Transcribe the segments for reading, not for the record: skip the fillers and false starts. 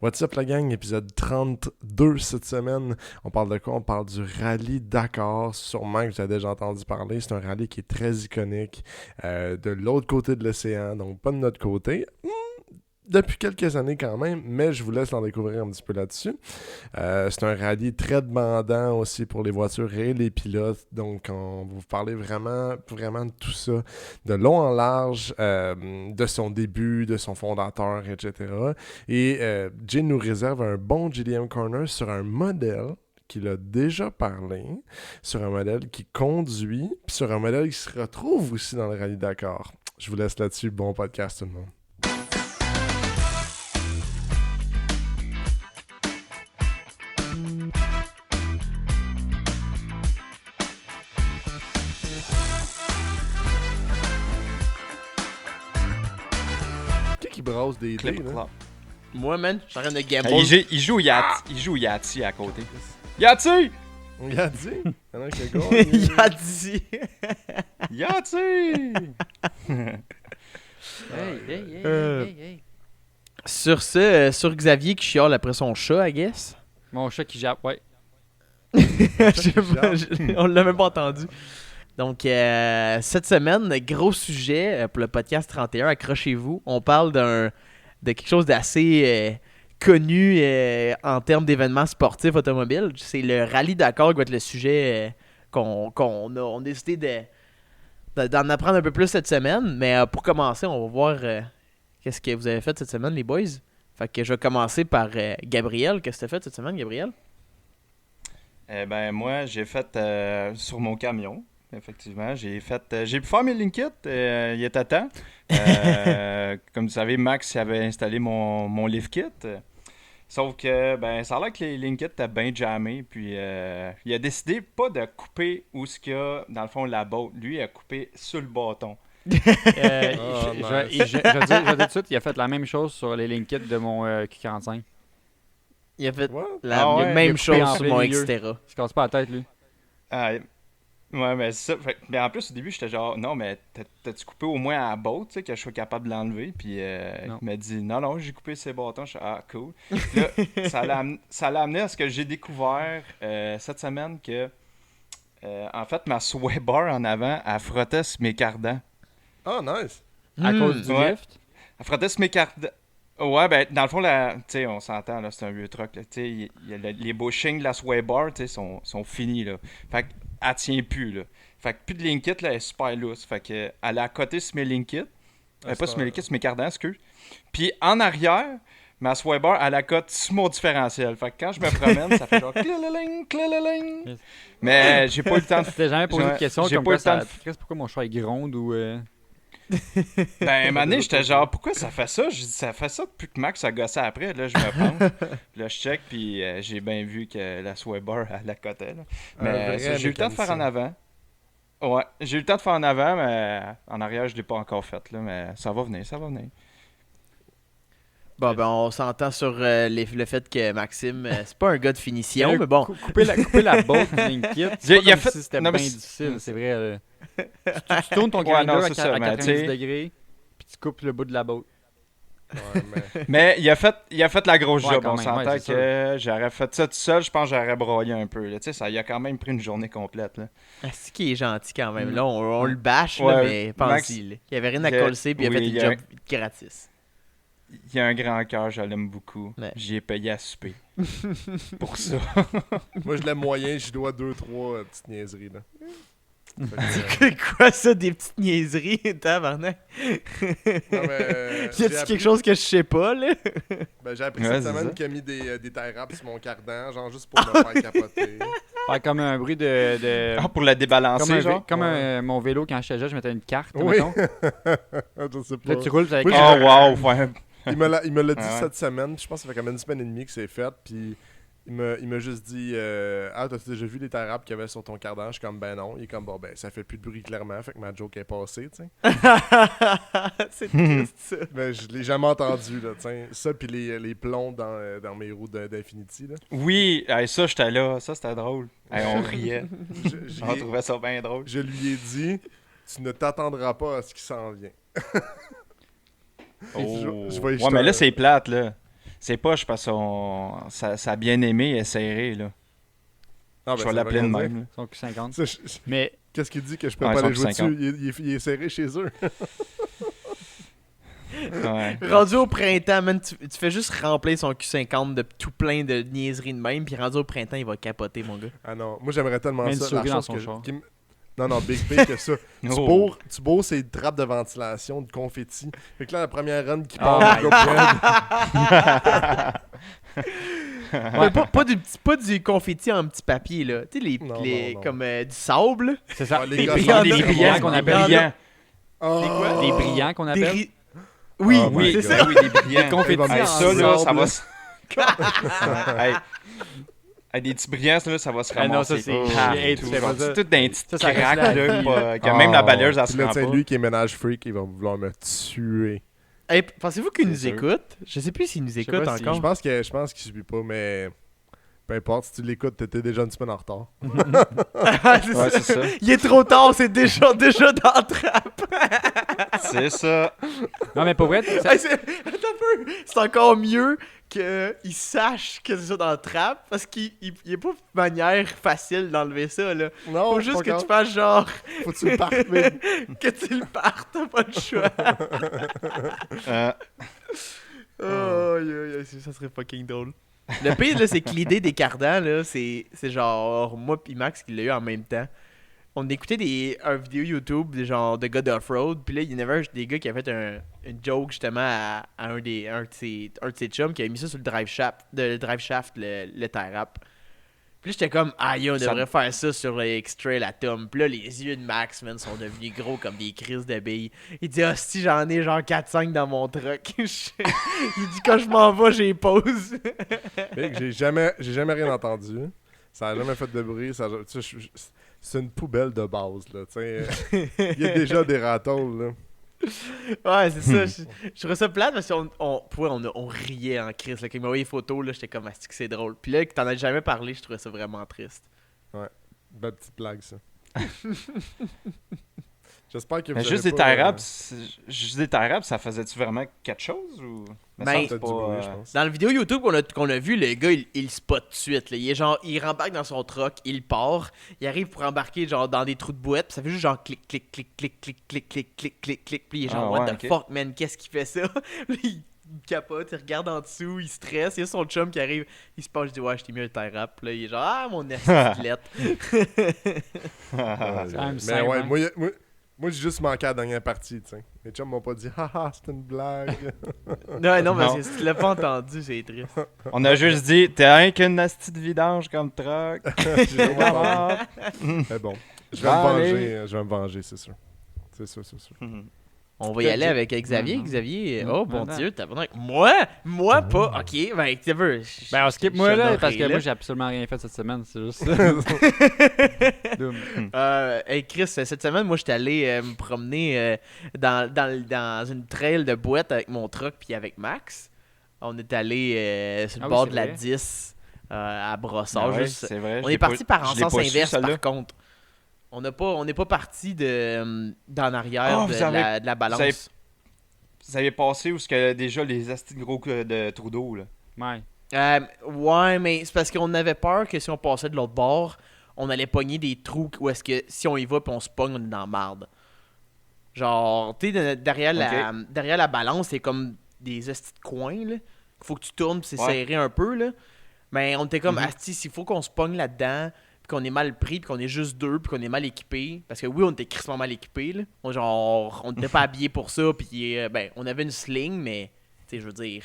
What's up la gang, épisode 32 cette semaine. On parle de quoi? On parle du rallye Dakar. Sûrement que vous avez déjà entendu parler. C'est un rallye qui est très iconique de l'autre côté de l'océan, donc pas de notre côté. Depuis quelques années quand même, mais je vous laisse en découvrir un petit peu là-dessus. C'est un rallye très demandant aussi pour les voitures et les pilotes, donc on va vous parler vraiment de tout ça, de long en large, de son début, de son fondateur, etc. Et Jay nous réserve un bon JDM Corner sur un modèle qu'il a déjà parlé, sur un modèle qui conduit, puis sur un modèle qui se retrouve aussi dans le rallye Dakar. Je vous laisse là-dessus, bon podcast tout le monde. Qui brasse des dés, là? Moi, man, je suis en train de gamble. Il joue Yati à côté. Yati! Yati? Alors que gars, Yati! Yati! Hey. Sur ce, sur Xavier qui chiale après son chat, I guess. Mon chat qui jappe, ouais. On l'a même pas entendu. Donc, cette semaine, gros sujet pour le podcast 31, accrochez-vous. On parle de quelque chose d'assez connu en termes d'événements sportifs automobiles. C'est le rallye Dakar qui va être le sujet qu'on a décidé d'en apprendre un peu plus cette semaine. Mais pour commencer, on va voir qu'est-ce que vous avez fait cette semaine, les boys. Fait que je vais commencer par Gabriel. Qu'est-ce que tu as fait cette semaine, Gabriel? Moi, j'ai fait sur mon camion. Effectivement, j'ai pu faire mes link kits, il était temps. Comme vous savez, Max avait installé mon lift kit. Sauf que ça a l'air que les link kits étaient bien jammés. Puis il a décidé pas de couper où ce qu'il y a, dans le fond, la botte. Lui, il a coupé sur le bâton. Je vais dire tout de suite, il a fait la même chose sur les link kits de mon Q45. Il a fait ouais, même il a coupé chose en sur plein mon milieu. Xterra. Il se casse pas la tête, lui. Ah, ouais, mais c'est ça. Mais en plus, au début, j'étais genre, non, mais t'as-tu coupé au moins à la botte, tu sais, que je sois capable de l'enlever? Puis il m'a dit, non, j'ai coupé ses bâtons. Je suis cool. Puis là, ça l'a amené à ce que j'ai découvert cette semaine que, en fait, ma sway bar en avant, elle frottait sur mes cardans. Oh, nice! À cause du lift. Elle frottait sur mes cardans. Ouais, dans le fond, tu sais, on s'entend, là, c'est un vieux truck, là, tu sais, les bushings de la sway bar, tu sais, sont finis, là. Fait qu'elle tient plus, là. Fait que plus de link kit, là, elle est super loose. Fait que elle est à côté sur mes link kits. Pas sur mes link kits, sur mes cardans, excuse. Puis en arrière, ma sway bar, elle accote sur mon différentiel. Fait que quand je me promène, ça fait genre clilaling, clilaling. Yes. Mais j'ai pas eu le temps de... Tu t'es jamais posé de question j'ai comme pas eu quoi le temps ça... Pourquoi mon chat est gronde ou... Ben, un moment donné, j'étais genre, pourquoi ça fait ça? J'ai dit, ça fait ça depuis que Max a gossé après. Là, je me penche. Là, je check, puis j'ai bien vu que la sway bar, elle accotait. Là. Mais ça, j'ai eu le temps de faire en avant. Ouais, j'ai eu le temps de faire en avant, mais en arrière, je l'ai pas encore fait. Là, mais ça va venir. Bon, on s'entend sur le fait que Maxime, c'est pas un gars de finition, mais bon. Couper la botte du link kit, c'est pas comme si c'était bien difficile, c'est vrai. Là. Tu tournes ton grinder à 90 degrés, puis tu coupes le bout de la botte. Ouais, Mais il a fait la grosse job. quand On même, s'entend ouais, que j'aurais fait ça tout seul, je pense que j'aurais broyé un peu. Là. Tu sais, ça il a quand même pris une journée complète. Là. C'est qui est gentil quand même. Là, on le bâche, Ouais, là, mais Max, pensez-y. Là. Il avait rien à coller, puis il a fait le job gratis. Il a un grand cœur, je l'aime beaucoup. Ouais. J'y ai payé à souper. Pour ça. Moi, je l'aime moyen, je dois 2-3 petites niaiseries, là. Quoi ça, des petites niaiseries, tabarnak? Non, mais, Y a-tu quelque chose que je sais pas, là? j'ai appris Ouais, cette c'est semaine ça. qu'il a mis des tie wraps sur mon cardan, genre juste pour me faire capoter. Faire comme un bruit de... Ah, pour la débalancer, genre? Mon vélo, quand je jeune, je mettais une carte, Oui. mettons. Je sais pas. Là, tu roules avec... Oui, Oh, wow! Ouais. Il me l'a dit Ouais. cette semaine, puis je pense que ça fait comme une semaine et demie que c'est fait, puis il m'a juste dit t'as déjà vu les tie wraps qu'il y avait sur ton cardan? Je suis comme ben non. Il est comme ça fait plus de bruit clairement, fait que ma joke est passée, tu sais. C'est triste, ça. Mais je l'ai jamais entendu, là, tu sais. Ça, puis les plombs dans mes roues d'Infinity, là. Oui, ça, j'étais là. Ça, c'était drôle. On riait. Je On trouvait ça bien drôle. je lui ai dit, tu ne t'attendras pas à ce qui s'en vient. Oh. Je vais y Ouais, mais là, jeter c'est plate, là. C'est poche parce que sa bien-aimée est serrée, là. Non, je vais l'appeler de même. Là. Son Q50. Ça, mais qu'est-ce qu'il dit que je peux pas aller jouer dessus? Il est serré chez eux. Ouais. Rendu au printemps, man, tu fais juste remplir son Q50 de tout plein de niaiseries de même, puis rendu au printemps, il va capoter, mon gars. Ah non, moi j'aimerais tellement ça. La chose Non, Big que ça. Tu bourres ses trappes de ventilation, de confetti. Fait que là, la première run qui part, Ouais. Pas du confetti en petit papier, là. Tu sais, non. Comme du sable. C'est ça, les brillants qu'on appelle. Les brillants qu'on appelle. Oui, c'est ça. Oui, des brillants. Des confettis ça, là, ça va se... des petits brillants, là, ça va se ramasser. Non, ça, c'est tout d'un petit crack, là, que même la balayeuse, elle se rend pas. Lui qui est ménage freak, il va vouloir me tuer. Hey, pensez-vous qu'il nous écoute? Je sais plus s'il nous écoute encore. Je pense qu'il suit pas, mais peu importe, si tu l'écoutes, t'étais déjà une semaine en retard. C'est ça. Il est trop tard, c'est déjà dans la trappe. C'est ça. Non, mais pour vrai, c'est encore mieux qu'il sache que c'est ça dans la trappe, parce qu'il est pas de manière facile d'enlever ça, là. Non, faut juste que tu fasses genre... Faut que tu le partes, mais... que tu le partes, t'as pas le choix. Ça serait fucking drôle. Le pire, là, c'est que l'idée des cardans, là, c'est genre moi pis Max qui l'a eu en même temps. On écoutait un vidéo YouTube de gars d'off-road, puis là, il y en avait des gars qui avaient fait une joke justement à un de ses chums qui avait mis ça sur le drive shaft, le tie wrap. Puis là, j'étais comme, aïe, on devrait faire ça sur le X-Trail à Tom. Puis là, les yeux de Max, man, sont devenus gros comme des crises de billes. Il dit, si j'en ai genre 4-5 dans mon truck. Il dit, quand je m'en vais, j'ai pause. J'ai jamais rien entendu. Ça a jamais fait de bruit. C'est une poubelle de base, là. Il y a déjà des ratoles, là. Ouais, c'est ça. Je trouvais ça plate parce qu'on riait en crise. Quand il m'a envoyé les photos, là, j'étais comme, que c'est drôle. Puis là, que t'en as jamais parlé, je trouvais ça vraiment triste. Ouais, belle petite blague, ça. J'espère que vous juste des tie wraps, ça faisait-tu vraiment quelque chose ou... Ben, dans la vidéo YouTube qu'on a vu, le gars, il spot tout de suite. Là. Il rembarque dans son truck, il part, il arrive pour embarquer genre dans des trous de boîte, puis ça fait juste genre clic, clic, clic, clic, clic, clic, clic, clic, clic, clic, puis il est genre, what the fuck, man, qu'est-ce qu'il fait ça? Il capote, il regarde en dessous, il stresse, il y a son chum qui arrive, il se passe, je dis, ouais, je t'ai mis un tie wrap, là, il est genre, mon assiette. Mais ouais, moi, j'ai juste manqué à la dernière partie, tu sais. Les chums m'ont pas dit « Haha, c'est une blague! » Non, parce que si tu l'as pas entendu, c'est triste. On a juste dit « T'es rien qu'une nasty de vidange comme truck! » Mais bon, je vais me venger, c'est sûr. C'est sûr. On va y aller avec Xavier. Xavier, oh bon Dieu, t'as pas... Moi pas. Ok, ben tu veux. Ben on skip moi là parce que moi j'ai absolument rien fait cette semaine, c'est juste ça. Hey Chris, cette semaine moi j'étais allé me promener dans une trail de boîte avec mon truck puis avec Max. On est allé sur le bord de la 10 à Brossard. C'est vrai, on est parti par en sens inverse par contre. On n'est pas parti d'en arrière de la balance. Vous avez passé où est-ce déjà les astis de gros de trous d'eau, là? Ouais. Ouais, mais c'est parce qu'on avait peur que si on passait de l'autre bord, on allait pogner des trous où est-ce que si on y va puis on se pogne, on est dans la marde. Genre, tu sais, derrière la balance, c'est comme des astis de coins, là. Faut que tu tournes puis c'est serré un peu, là. Mais on était comme, asti, s'il faut qu'on se pogne là-dedans... qu'on est mal pris, puis qu'on est juste deux, puis qu'on est mal équipé. Parce que oui, on était crissement mal équipé, là. On n'était pas habillés pour ça, puis on avait une sling, mais, tu sais, je veux dire,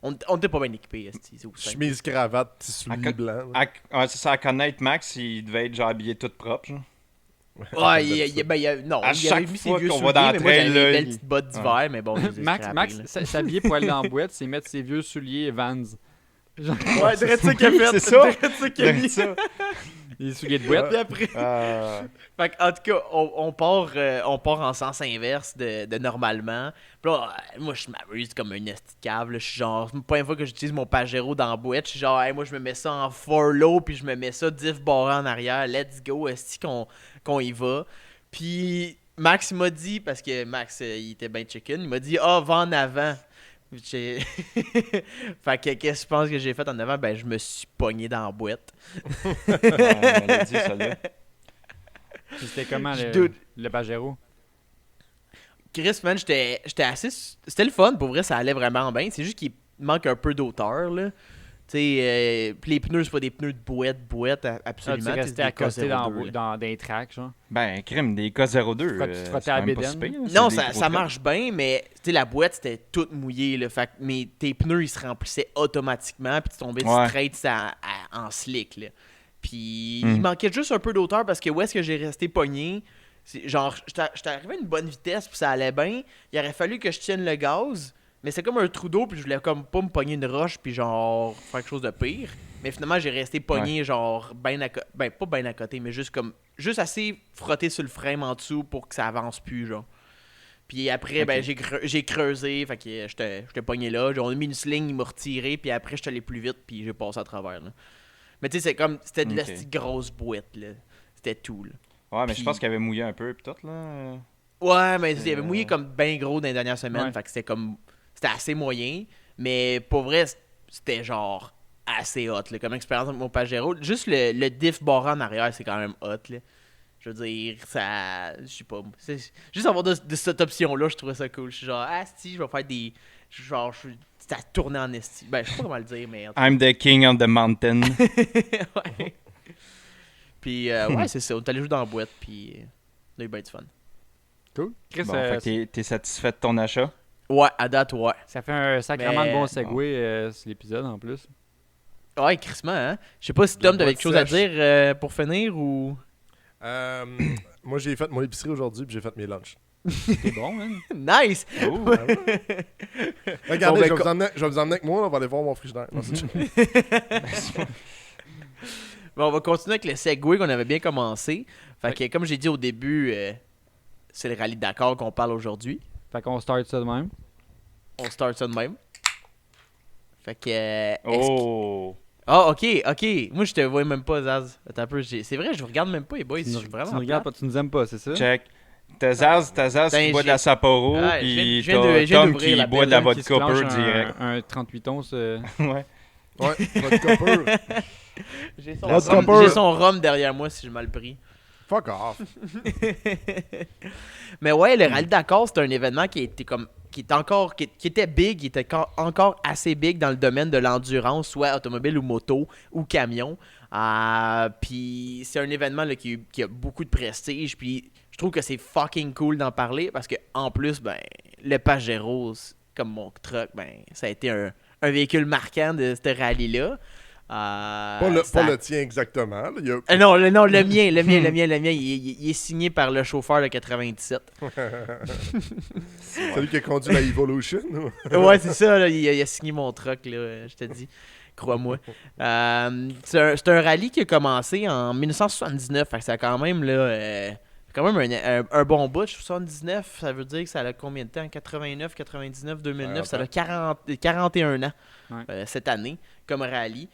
on n'était pas bien équipés. Chemise, cravate, petit soulier blanc. C'est ça, à connaître Max, il devait être genre habillé tout propre, genre. Ouais, il avait mis ses vieux souliers, mais moi j'avais des belles petites bottes d'hiver, mais bon, Max s'habiller pour aller dans la boîte, c'est mettre ses vieux souliers Vans. Genre... Ouais, c'est ça qu'il a fait. C'est ça. C'est qu'il a mis. Les souliers de boîte. Puis après... Fait en tout cas, on part en sens inverse de normalement. Puis là, moi, je m'amuse comme un esti de cave. Je suis genre, pas une fois que j'utilise mon Pajero dans la boîte, je suis genre, hey, moi, je me mets ça en 4-low, puis je me mets ça diff barré en arrière. Let's go, esti qu'on y va. Puis Max, il m'a dit, parce que Max, il était bien chicken, il m'a dit, va en avant. Fait que qu'est-ce que je pense que j'ai fait en avant? Ben, je me suis pogné dans la boîte. On l'a dit, ça là. C'était comment le Pajero? Chris, man, j'étais assez... C'était le fun, pour vrai, ça allait vraiment bien. C'est juste qu'il manque un peu d'auteur, là. Tu sais, pis les pneus, c'est pas des pneus de boîte, absolument. Tu restais accosté dans des tracks, genre? Ben, crime, des K02. Tu te frottais à bédaine? Non, ça marche bien, mais tu sais, la boîte, c'était toute mouillée, là. Fait que tes pneus, ils se remplissaient automatiquement, puis tu tombais straight en slick, là. Puis il manquait juste un peu d'auteur parce que où est-ce que j'ai resté pogné? Genre, j'étais arrivé à une bonne vitesse, puis ça allait bien. Il aurait fallu que je tienne le gaz. Mais c'est comme un trou d'eau, puis je voulais comme pas me pogner une roche, puis genre faire quelque chose de pire. Mais finalement, j'ai resté pogné, genre, pas bien à côté, mais juste assez frotté sur le frame en dessous pour que ça avance plus, genre. Puis après, ben, j'ai creusé, fait que j'étais pogné là. On a mis une sling, il m'a retiré, puis après, j'étais allé plus vite, puis j'ai passé à travers, là. Mais tu sais, c'était de la grosse boîte, là. C'était tout, là. Ouais, mais je pense qu'il avait mouillé un peu, pis tout, là. Ouais, mais il avait mouillé comme bien gros dans les dernières semaines, fait que c'était assez moyen, mais pour vrai, c'était genre assez hot, là, comme expérience avec mon Pajero. Juste le diff barré en arrière, c'est quand même hot, là. Je veux dire, ça... Je sais pas. Juste avoir de cette option-là, je trouvais ça cool. Je suis genre, si, je vais faire des... Genre, ça tournait en esti. Ben, je sais pas comment le dire, mais... I'm the king on the mountain. Ouais. Puis, ouais, c'est ça. On est allé jouer dans la boîte, puis on a eu bien du fun. Cool. Chris, bon, fait que t'es satisfait de ton achat? Ouais, à date, ouais. Ça fait un sacrément de bon segway sur l'épisode, en plus. Ouais, crissement, hein. Je sais pas si Tom, t'avais quelque chose à dire pour finir, ou... Moi, j'ai fait mon épicerie aujourd'hui, puis j'ai fait mes lunchs. C'est bon, man. Nice! Oh, regardez, je vais vous emmener avec moi, on va aller voir mon frigidaire. Bon, on va continuer avec le segway qu'on avait bien commencé. Fait que, comme j'ai dit au début, c'est le rallye de Dakar qu'on parle aujourd'hui. Fait qu'on start ça de même. On start ça de même. Fait que... ok. Moi, je te vois même pas, Zaz. Attends un peu. C'est vrai, je vous regarde même pas, les boys. Tu nous regardes pas, tu nous aimes pas, c'est ça? Check. T'as Zaz qui boit de la Sapporo, pis t'as Tom qui boit de la vodka pur direct. Un 38 onces. Ouais. Ouais, vodka pur. J'ai son rhum derrière moi si je mal pris. Fuck off. Mais ouais, le Rallye Dakar, c'est un événement qui était big, il était encore assez big dans le domaine de l'endurance, soit automobile ou moto ou camion. Puis c'est un événement là, qui a beaucoup de prestige. Puis je trouve que c'est fucking cool d'en parler parce que en plus, ben, le Pajero, comme mon truck, ben, ça a été un véhicule marquant de ce rallye-là. Pas le tien exactement. Là, non, le mien, il est signé par le chauffeur de 97. Celui qui a conduit la Evolution. Ouais, c'est ça, là, il a signé mon truck, là, je te dis. Crois-moi. C'est un rallye qui a commencé en 1979. Fait que ça a quand même, là, un bon bout. 79, ça veut dire que ça a combien de temps? 89, 99, 2009. Ça a 41 ans cette année comme rallye.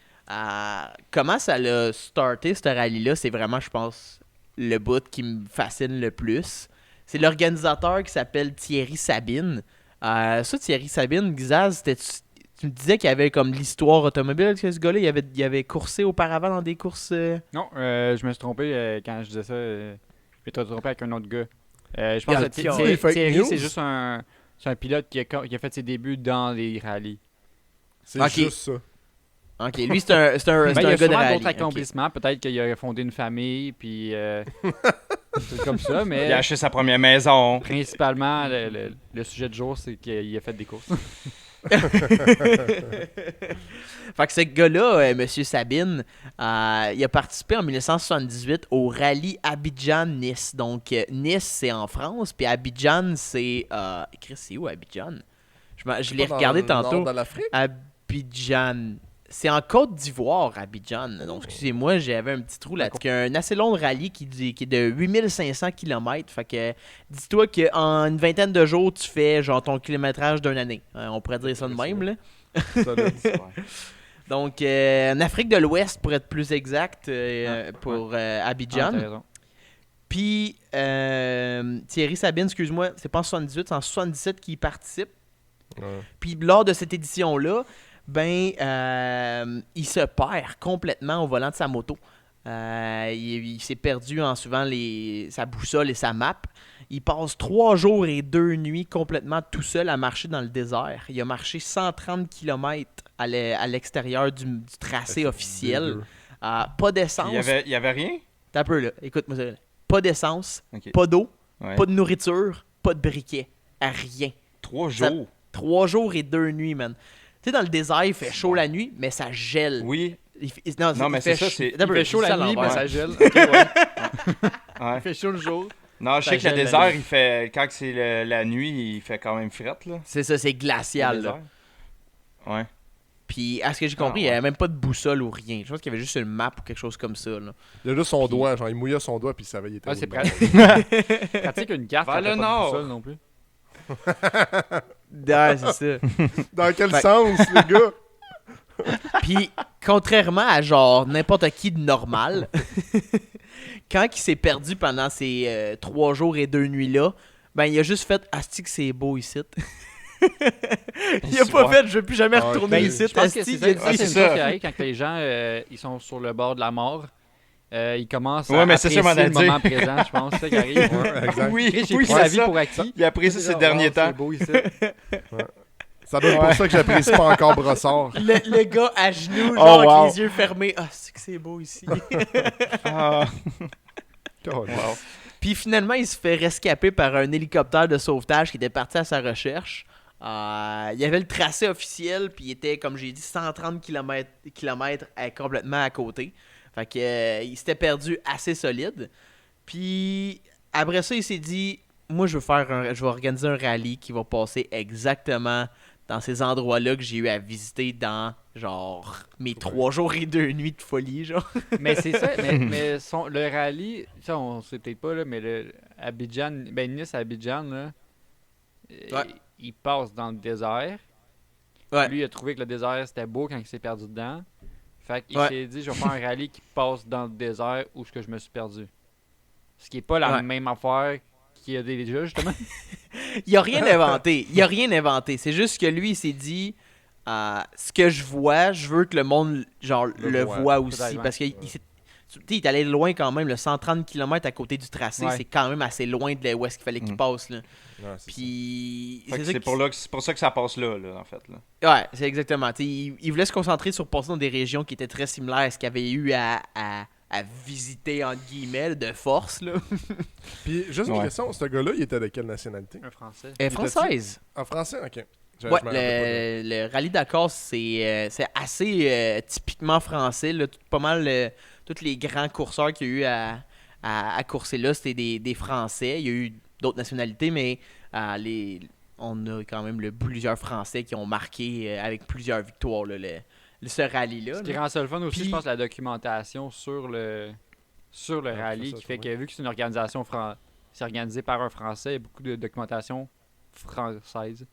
Comment ça l'a starté, ce rallye-là, c'est vraiment, je pense, le bout qui me fascine le plus. C'est l'organisateur qui s'appelle Thierry Sabine. Thierry Sabine, Xaz, tu me disais qu'il y avait comme l'histoire automobile que ce gars-là, il avait coursé auparavant dans des courses... Non, je me suis trompé quand je disais ça. Je m'étais trompé avec un autre gars. Je pense que Thierry, c'est juste un pilote qui a fait ses débuts dans les rallyes. C'est juste ça. Ok, lui, c'est un gars de rallye. Il y a d'autres accomplissements. Peut-être qu'il a fondé une famille, puis c'est comme ça, mais... Il a acheté sa première maison. Principalement, le sujet du jour, c'est qu'il a fait des courses. Fait que ce gars-là, M. Sabine, il a participé en 1978 au rallye Abidjan-Nice. Donc, Nice, c'est en France, puis Abidjan, c'est... Chris, c'est où, Abidjan? Je l'ai regardé tantôt. Nord de l'Afrique? Abidjan... C'est en Côte d'Ivoire, Abidjan. Donc, excusez-moi, j'avais un petit trou là. Il y a un assez long rallye qui est de 8500 km. Fait que, dis-toi qu'en une vingtaine de jours, tu fais genre ton kilométrage d'une année. On pourrait dire ça de même, là. Donc, en Afrique de l'Ouest, pour être plus exact, pour Abidjan. Puis, Thierry Sabine, excuse-moi, c'est pas en 78, c'est en 77 qu'il participe. Ouais. Puis lors de cette édition-là, il se perd complètement au volant de sa moto. Il s'est perdu en suivant sa boussole et sa map. Il passe 3 jours et 2 nuits complètement tout seul à marcher dans le désert. Il a marché 130 km à l'extérieur du tracé officiel. Pas d'essence. Il y avait rien? T'as un peu là, écoute-moi ça. Pas d'essence, Okay. pas d'eau, Ouais. pas de nourriture, pas de briquet. Rien. 3 jours? 3 jours et 2 nuits, man. Tu sais, dans le désert, il fait chaud la nuit, mais ça gèle. Oui. Non, mais c'est ça, c'est... Il fait chaud la nuit, mais l'envers. ça gèle. Ok, ouais. Ouais. Il fait chaud le jour. Non, je Ça sais que le gèle la désert, nuit. il fait... Quand c'est la nuit, il fait quand même frette, là. C'est ça, c'est Le glacial, là. désert. Ouais. Puis, à ce que j'ai compris, il n'y avait même pas de boussole ou rien. Je pense qu'il y avait juste une map ou quelque chose comme ça, là. Il a juste son doigt, genre il mouillait son doigt puis il savait il était Ouais, où c'est dedans. pratique. Pratique une carte, Vers quand t'as le pas de nord. boussole non plus. Ouais, c'est ça. Dans quel Fait- sens, les gars? Puis, contrairement à genre n'importe qui de normal, quand il s'est perdu pendant ces 3 jours et 2 nuits-là, il a juste fait « Asti que c'est beau ici ». Il a pas fait « Je veux plus jamais Ah, retourner ok. ici ». Je pense que Asti, c'est il a ça, dit- c'est c'est une ça. chose qui arrive quand les gens ils sont sur le bord de la mort. Ils commencent Ouais, à mais c'est ça, apprécier le m'en a dit. moment présent, je pense. C'est ça qui arrive. Ouais, exact. Oui, J'ai oui, pris la c'est vie ça. pour acquis. Il a apprécié ces derniers temps. C'est beau ici. Ça doit être pour ça que j'apprécie pas encore Brossard. le gars à genoux, Oh, genre wow. avec les yeux fermés. « Ah, c'est que c'est beau ici ». Ah. Oh, Wow. Puis finalement, il se fait rescaper par un hélicoptère de sauvetage qui était parti à sa recherche. Il y avait le tracé officiel, puis il était, comme j'ai dit, 130 km complètement à côté. Fait que il s'était perdu assez solide. Puis après ça, il s'est dit, moi, je vais organiser un rallye qui va passer exactement dans ces endroits-là que j'ai eu à visiter dans, genre, mes 3 jours et 2 nuits de folie, genre. Mais c'est ça. Mais le rallye, ça, on sait peut-être pas, là, mais Nice à Abidjan, là, Ouais. il passe dans le désert. Ouais. Lui, il a trouvé que le désert, c'était beau quand il s'est perdu dedans. Fait qu'il Ouais. s'est dit, je vais faire un rallye qui passe dans le désert où est-ce que je me suis perdu. Ce qui est pas la Ouais. même affaire qu'il y a déjà, justement. Il a rien inventé. Il a rien inventé. C'est juste que lui, il s'est dit ce que je vois, je veux que le monde genre le voit aussi. Peut-être, ouais. Parce qu'il il est allé loin quand même. Le 130 km à côté du tracé, Ouais. c'est quand même assez loin de où est-ce qu'il fallait qu'il Mm. passe. Là. Ouais, c'est Puis. Fait que ça c'est pour ça que ça passe là, en fait. Là. Ouais, c'est exactement. Il voulait se concentrer sur passer dans des régions qui étaient très similaires à ce qu'il avait eu à visiter, entre guillemets, de force. Là. Puis, juste une Ouais. question, ce gars-là, il était de quelle nationalité? Un français. Elle est française. En français? Ok. Je Ouais, me rappelle le Rallye Dakar, c'est assez typiquement français. Là. Pas mal, tous les grands courseurs qu'il y a eu à courser là, c'était des Français. Il y a eu d'autres nationalités, mais on a quand même plusieurs Français qui ont marqué avec plusieurs victoires là, ce rallye-là. Ce qui là. rend ça le fun aussi, Puis- je pense, la documentation sur le rallye, ça, qui fait oui. que vu que c'est une organisation c'est organisé par un Français, il y a beaucoup de documentation française.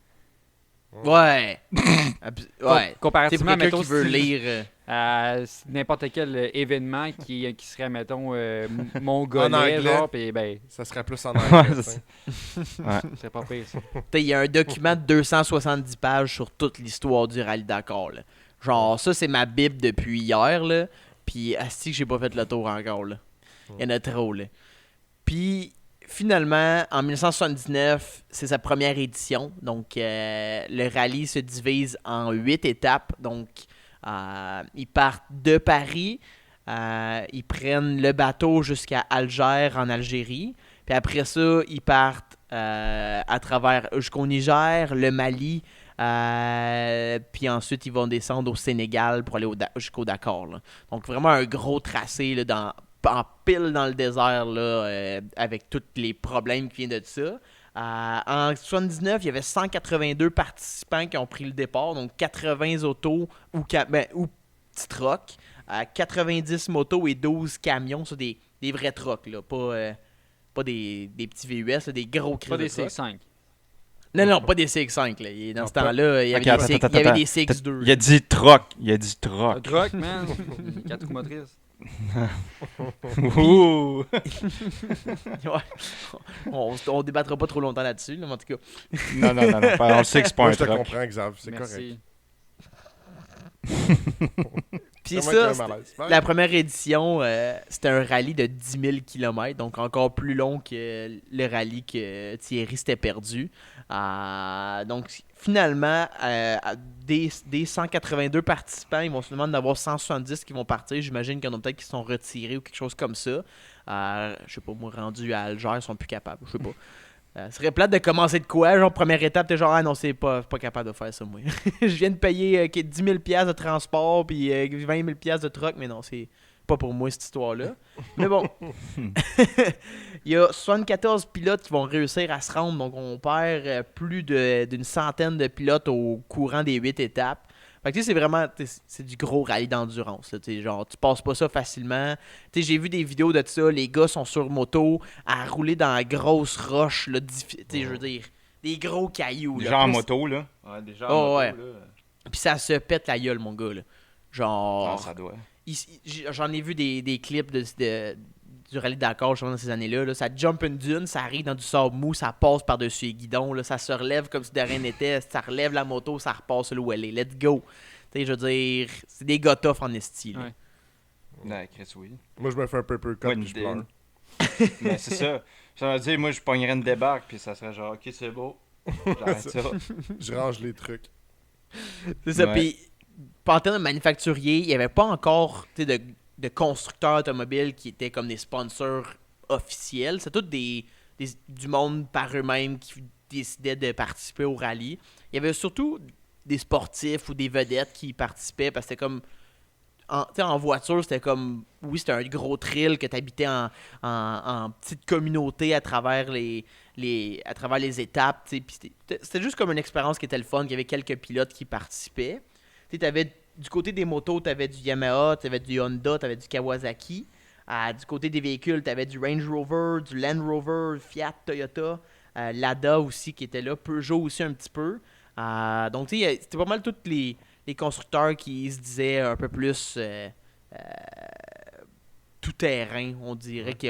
Ouais. Ouais. C'est pour Comparativement, quelqu'un mettons, qui veut si- lire. à n'importe quel événement qui serait, mettons, En mongolais, anglais. genre, puis ben, Ça serait plus en Ouais, anglais. c'est t'sais. c'est pas pire, ça. Il y a un document de 270 pages sur toute l'histoire du Rallye Dakar. Là. Genre, ça, c'est ma Bible depuis hier. Là. Puis, asti que j'ai pas fait le tour encore. Là. Il y en a trop. Là. Puis, finalement, en 1979, c'est sa première édition. Donc, le rallye se divise en 8 étapes. Donc, ils partent de Paris. Ils prennent le bateau jusqu'à Alger, en Algérie. Puis après ça, ils partent à travers jusqu'au Niger, le Mali. Puis ensuite, ils vont descendre au Sénégal pour aller jusqu'au Dakar. Là. Donc, vraiment un gros tracé là, en pile dans le désert là, avec tous les problèmes qui viennent de ça. En 79, il y avait 182 participants qui ont pris le départ, donc 80 autos ou petits trucks, 90 motos et 12 camions, sur des vrais trucks, là, pas des petits VUS, là, des gros Pas des trucks. CX5. Non, pas des CX5. Là. Dans Non, ce temps-là, il y avait Ok, des attends, CX2. Il a dit troc. Il a dit troc. Un truck, man. 4 roues motrices. Ouh! Ouais. On débattra pas trop longtemps là-dessus, là, mais en tout cas. Non. On le sait que c'est pas Moi, un je te truc. comprends, Xav. C'est correct. Merci. Puis Ça va être ça, un malaise. la première édition, c'était un rallye de 10 000 km, donc encore plus long que le rallye que Thierry s'était perdu. Donc finalement, des 182 participants, ils vont seulement en avoir 170 qui vont partir. J'imagine qu'il y en a peut-être qui sont retirés ou quelque chose comme ça. Je sais pas, moi, rendu à Alger, ils sont plus capables. Je sais pas. Ce serait plate de commencer de quoi? Genre, première étape, t'es genre, ah non, c'est pas capable de faire ça, moi. Je viens de payer 10 000 $ de transport puis 20 000 $ de truck, mais non, c'est pas pour moi cette histoire-là. Mais bon, il y a 74 pilotes qui vont réussir à se rendre, donc on perd plus d'une centaine de pilotes au courant des 8 étapes. Fait que tu sais, c'est vraiment, c'est du gros rallye d'endurance. Là, genre, tu passes pas ça facilement. Tu sais, j'ai vu des vidéos de ça, les gars sont sur moto à rouler dans la grosse roche, là, je veux dire, des gros cailloux. Des là, gens en plus- moto, là. Ouais, des gens Oh, en moto, ouais. là. Puis ça se pète la gueule, mon gars. Là. Genre, Ah, ça doit. j'en ai vu des clips du rallye de Dakar justement dans ces années-là. Là. Ça jump une dune, ça arrive dans du sable mou, ça passe par-dessus les guidons, là, ça se relève comme si de rien n'était, ça relève la moto, ça repasse là où elle est. Let's go! T'sais, je veux dire, c'est des gars tough en esti. Là. Ouais. Ouais, Chris, oui. Moi, je me fais un paper cut Ouais, puis je pleure. Mais c'est ça. Ça veut dire, moi, je pognerais une débarque, puis ça serait genre, ok, c'est beau. J'arrête ça. Je range les trucs. C'est ça, Ouais. puis en termes de manufacturier, il n'y avait pas encore de constructeurs automobiles qui étaient comme des sponsors officiels. C'est tout du monde par eux-mêmes qui décidaient de participer au rallye. Il y avait surtout des sportifs ou des vedettes qui participaient parce que c'était comme... En voiture, c'était comme... Oui, c'était un gros thrill que tu habitais en petite communauté à travers les étapes. Puis c'était juste comme une expérience qui était le fun. Il y avait quelques pilotes qui participaient. Du côté des motos, tu avais du Yamaha, tu avais du Honda, tu avais du Kawasaki. Du côté des véhicules, tu avais du Range Rover, du Land Rover, Fiat, Toyota, Lada aussi qui était là, Peugeot aussi un petit peu. Donc, tu sais, c'était pas mal tous les constructeurs qui se disaient un peu plus tout-terrain, on dirait, qui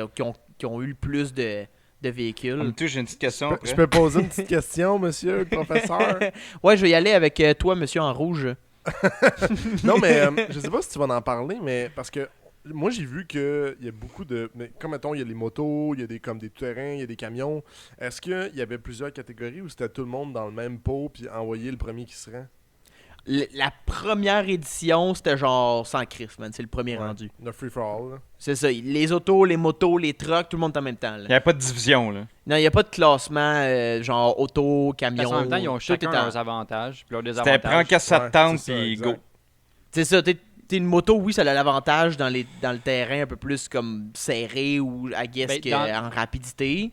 ont eu le plus de véhicules. Comme tout, j'ai une petite question. Je peux poser une petite question, monsieur le professeur? Ouais, je vais y aller avec toi, monsieur en rouge. Non, mais je sais pas si tu vas en parler, mais parce que moi, j'ai vu qu'il y a beaucoup de... Mais, comme, mettons, il y a les motos, il y a comme des tout-terrains, il y a des camions. Est-ce qu'il y avait plusieurs catégories ou c'était tout le monde dans le même pot puis envoyer le premier qui se rend? La première édition, c'était genre sans Chris, man. C'est le premier Ouais. rendu. Le free-for-all, là. C'est ça. Les autos, les motos, les trucks, tout le monde est en même temps. Là. Il n'y avait pas de division, là. Non, il n'y a pas de classement genre auto, camion. Parce qu'en même temps, ils ont tout chacun est en- leurs avantages puis leurs C'était désavantages. prends qu'à ça Ouais, te tente, c'est ça, puis exact. go. C'est ça. T'es une moto, oui, ça a l'avantage dans le terrain un peu plus comme serré ou I guess Ben, en rapidité.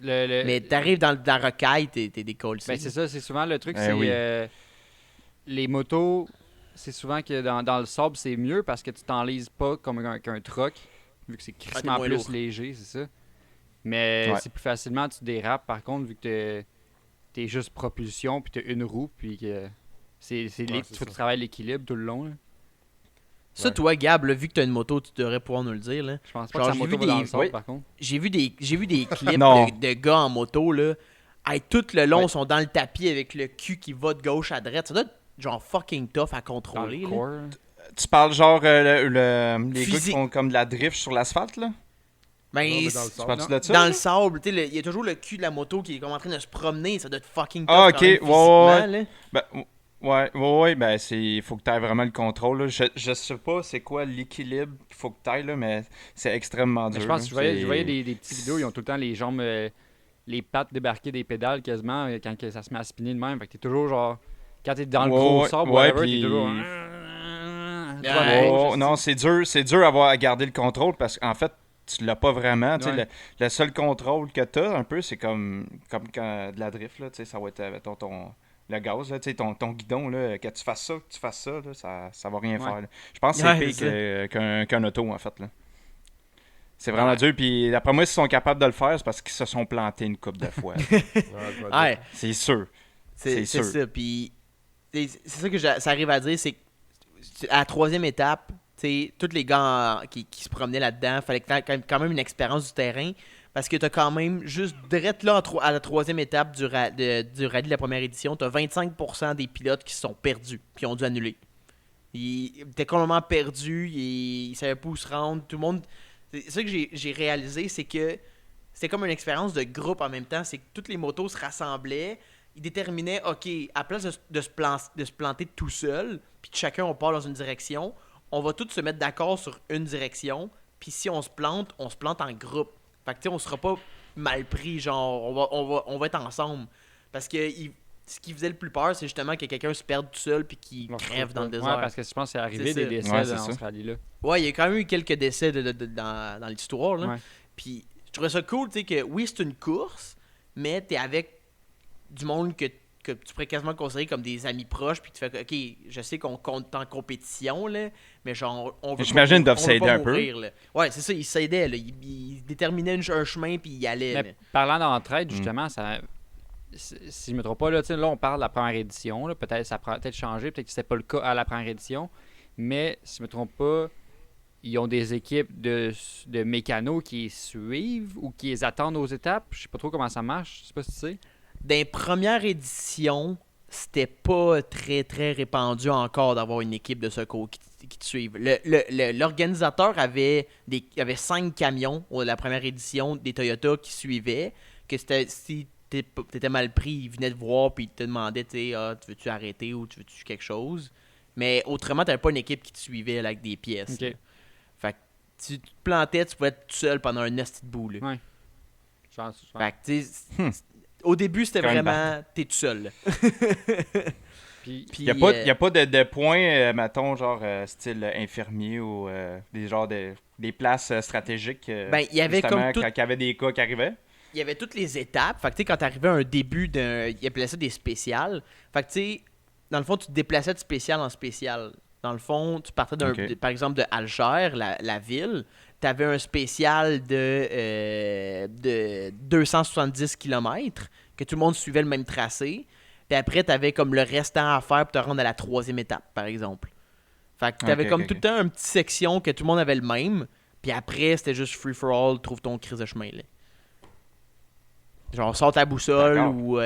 Le- Mais t'arrives dans la rocaille, t'es décollé. Ben, c'est ça, c'est souvent le truc, Ben c'est oui. les motos, c'est souvent que dans le sable, c'est mieux parce que tu t'enlises pas comme qu'un truck, vu que c'est crissement moins plus lourd. léger, c'est ça. Mais Ouais. c'est plus facilement, tu dérapes par contre, vu que t'es juste propulsion, puis t'as une roue, puis que c'est tu ça. travailles l'équilibre tout le long. Là. Ça, Ouais. toi, Gab, là, vu que t'as une moto, tu devrais pouvoir nous le dire. Là. Je pense pas Genre, que j'ai sa moto vu va dans des- le sable, oui. par contre. J'ai vu des clips Non. de gars en moto, là. Hey, tout le long, Ouais. ils sont dans le tapis avec le cul qui va de gauche à droite. Ça doit être genre fucking tough à Dans contrôler. le là. corps. Tu parles genre les gars qui Physique. font comme de la drift sur l'asphalte, là? Ben, Non, mais dans le Tu sable. parles-tu de ça? dans là? le sable, tu sais, il y a toujours le cul de la moto qui est comme en train de se promener. Ça doit être fucking tough Ah, quand ok, même, ouais, physiquement, ouais. là. Ouais, ben il faut que tu aies vraiment le contrôle. Là. Je sais pas c'est quoi l'équilibre qu'il faut que tu ailles, là, mais c'est extrêmement Mais dur. je pense là. que je voyais C'est- des petites vidéos, ils ont tout le temps les jambes, les pattes débarquées des pédales quasiment quand que ça se met à spinner de même. Fait que t'es toujours genre, quand t'es dans le Ouais, gros ouais, sable, ouais, whatever, puis- t'es toujours. Ouais, Oh, non, c'est dur à garder le contrôle parce qu'en fait, tu l'as pas vraiment. Tu sais, Ouais. le seul contrôle que tu as un peu, c'est comme quand de la drift, là, tu sais, ça va être mettons, le gaz, là, tu sais, ton guidon, là, que tu fasses ça, là, ça va rien Ouais. faire. Là. Je pense que c'est Ouais, pire c'est qu'un auto, en fait. Là. C'est vraiment Ouais. dur. Puis d'après moi, s'ils sont capables de le faire, c'est parce qu'ils se sont plantés une couple de fois. là. Ouais, je vais Ouais, dire. C'est sûr. c'est sûr. ça. Puis, c'est ça que ça arrive à dire, c'est que à la troisième étape, tous les gars qui se promenaient là-dedans, fallait que tu aies quand même une expérience du terrain. Parce que tu as quand même, juste direct là, à la troisième étape du rallye de la première édition, tu as 25% des pilotes qui se sont perdus, qui ont dû annuler. Ils étaient complètement perdus, ils savaient pas où se rendre. Tout le monde. C'est ça que j'ai réalisé, c'est que c'était comme une expérience de groupe en même temps. C'est que toutes les motos se rassemblaient. Ils déterminaient, OK, à place de se planter tout seul, puis que chacun on part dans une direction, on va tous se mettre d'accord sur une direction. Puis si on se plante en groupe. Fait que tu sais, on sera pas mal pris, genre, on va être ensemble. Parce que ce qui faisait le plus peur, c'est justement que quelqu'un se perde tout seul puis qu'il crève dans le désert. Ouais, parce que je pense que c'est arrivé des décès dans ce rallye-là. Ouais, il y a quand même eu quelques décès dans l'histoire, là. Ouais. Puis je trouvais ça cool, tu sais, que oui, c'est une course, mais t'es avec du monde que tu pourrais quasiment considérer comme des amis proches, puis tu fais, OK, je sais qu'on compte en compétition, là, mais genre, on veut J'imagine qu'ils doivent s'aider un peu. Là. Ouais, c'est ça, ils s'aidaient, là. Ils déterminaient un chemin, puis ils allaient. Mais parlant d'entraide, justement, ça, si je me trompe pas, là, on parle de la première édition, là, peut-être ça a peut-être changé, peut-être que c'était pas le cas à la première édition, mais si je me trompe pas, ils ont des équipes de mécanos qui les suivent ou qui les attendent aux étapes. Je sais pas trop comment ça marche, je sais pas si tu sais. Dans les premières éditions, c'était pas très, très répandu encore d'avoir une équipe de secours qui te suive. L'organisateur avait 5 camions de la première édition des Toyota qui suivaient. Que si t'étais mal pris, ils venaient te voir puis ils te demandaient, tu veux-tu arrêter ou tu veux-tu quelque chose. Mais autrement, t'avais pas une équipe qui te suivait là, avec des pièces. Okay. Fait que tu te plantais, tu pouvais être tout seul pendant un esti de bout. Là. Ouais. Fait que, tu sais, au début, c'était vraiment, t'es tout seul. Puis il n'y a pas de points, mettons, genre style infirmier ou des places stratégiques. Ben, il y avait comme quand il y avait des cas qui arrivaient. Il y avait toutes les étapes. Fait que, tu sais, quand t'arrivais à un début ils appelaient ça des spéciales. Fait que, tu sais, dans le fond, tu te déplaçais de spécial en spécial. Dans le fond, tu partais par exemple de Alger, la ville. T'avais un spécial de 270 km, que tout le monde suivait le même tracé. Puis après, t'avais comme le restant à faire pour te rendre à la troisième étape, par exemple. Fait que t'avais tout le temps une petite section que tout le monde avait le même. Puis après, c'était juste free for all, trouve ton crise de chemin, là. Genre, sors ta boussole ou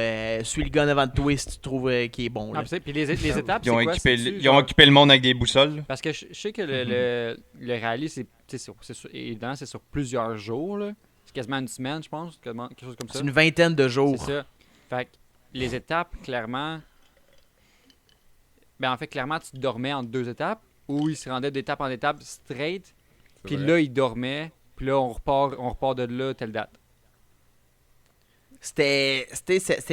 suis le gun avant de toi si tu trouves qu'il est bon. Là. Puis les étapes, ils ont occupé le monde avec des boussoles. Parce que je sais que le rallye, c'est sur plusieurs jours. Là. C'est quasiment une semaine, je pense. Quelque chose comme ça. C'est une vingtaine de jours. C'est ça. Fait que les étapes, clairement... Ben en fait, clairement, tu dormais en 2 étapes ou ils se rendaient d'étape en étape straight. Puis là, ils dormaient. Puis là, on repart de là, telle date. C'était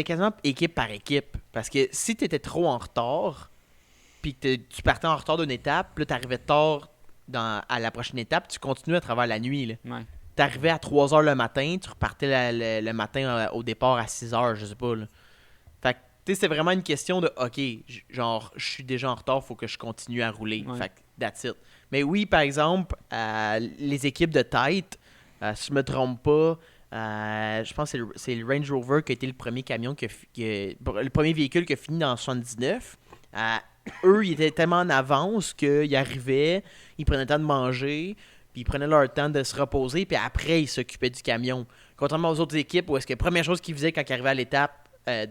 quasiment équipe par équipe. Parce que si tu étais trop en retard, puis que tu partais en retard d'une étape, puis là, tu arrivais tard à la prochaine étape, tu continuais à travers la nuit. Là. Ouais. Tu arrivais à 3h le matin, tu repartais le matin au départ à 6h, je sais pas. Là. Fait que, tu sais, c'était vraiment une question de, OK, genre, je suis déjà en retard, faut que je continue à rouler. Ouais. Fait que, that's it. Mais oui, par exemple, les équipes de tête, si je me trompe pas, je pense que c'est le Range Rover qui a été le premier camion le premier véhicule qui a fini dans 79. Eux, ils étaient tellement en avance qu'ils arrivaient, ils prenaient le temps de manger, puis ils prenaient leur temps de se reposer, puis après, ils s'occupaient du camion. Contrairement aux autres équipes, où est-ce que la première chose qu'ils faisaient quand ils arrivaient à l'étape, à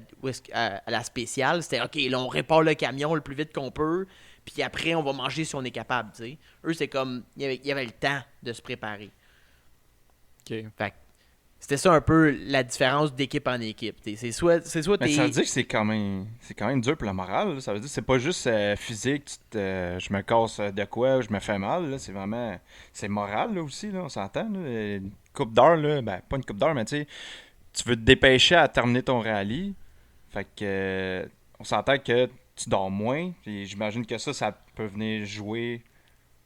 la spéciale, c'était OK, là, on répare le camion le plus vite qu'on peut, puis après, on va manger si on est capable. T'sais. Eux, c'est comme, il y avait le temps de se préparer. OK. Fait que c'était ça un peu la différence d'équipe en équipe. C'est soit Mais ça veut dire que c'est quand même dur pour la morale. Là. Ça veut dire que c'est pas juste physique, je me casse de quoi, je me fais mal. Là. C'est vraiment... C'est moral là, aussi, là, on s'entend. Là. Une coupe d'heure, là, ben pas une coupe d'heure, mais tu sais, tu veux te dépêcher à terminer ton rallye. Fait que on s'entend que tu dors moins. Puis j'imagine que ça peut venir jouer...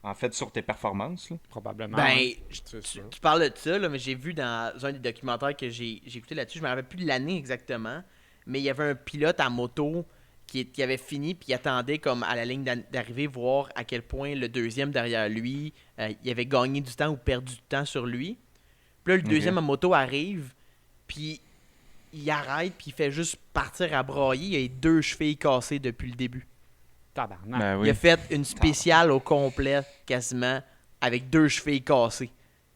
En fait, sur tes performances, là. Probablement. Ben, tu parles de ça, là, mais j'ai vu dans un des documentaires que j'ai écouté là-dessus, je me rappelle plus de l'année exactement, mais il y avait un pilote à moto qui avait fini puis il attendait comme à la ligne d'arrivée voir à quel point le deuxième derrière lui, il avait gagné du temps ou perdu du temps sur lui. Puis là, le deuxième à moto arrive, puis il arrête puis il fait juste partir à brailler. Il y a 2 chevilles cassées depuis le début. Tabarnak. Ben oui. Il a fait une spéciale au complet, quasiment, avec 2 chevilles cassées.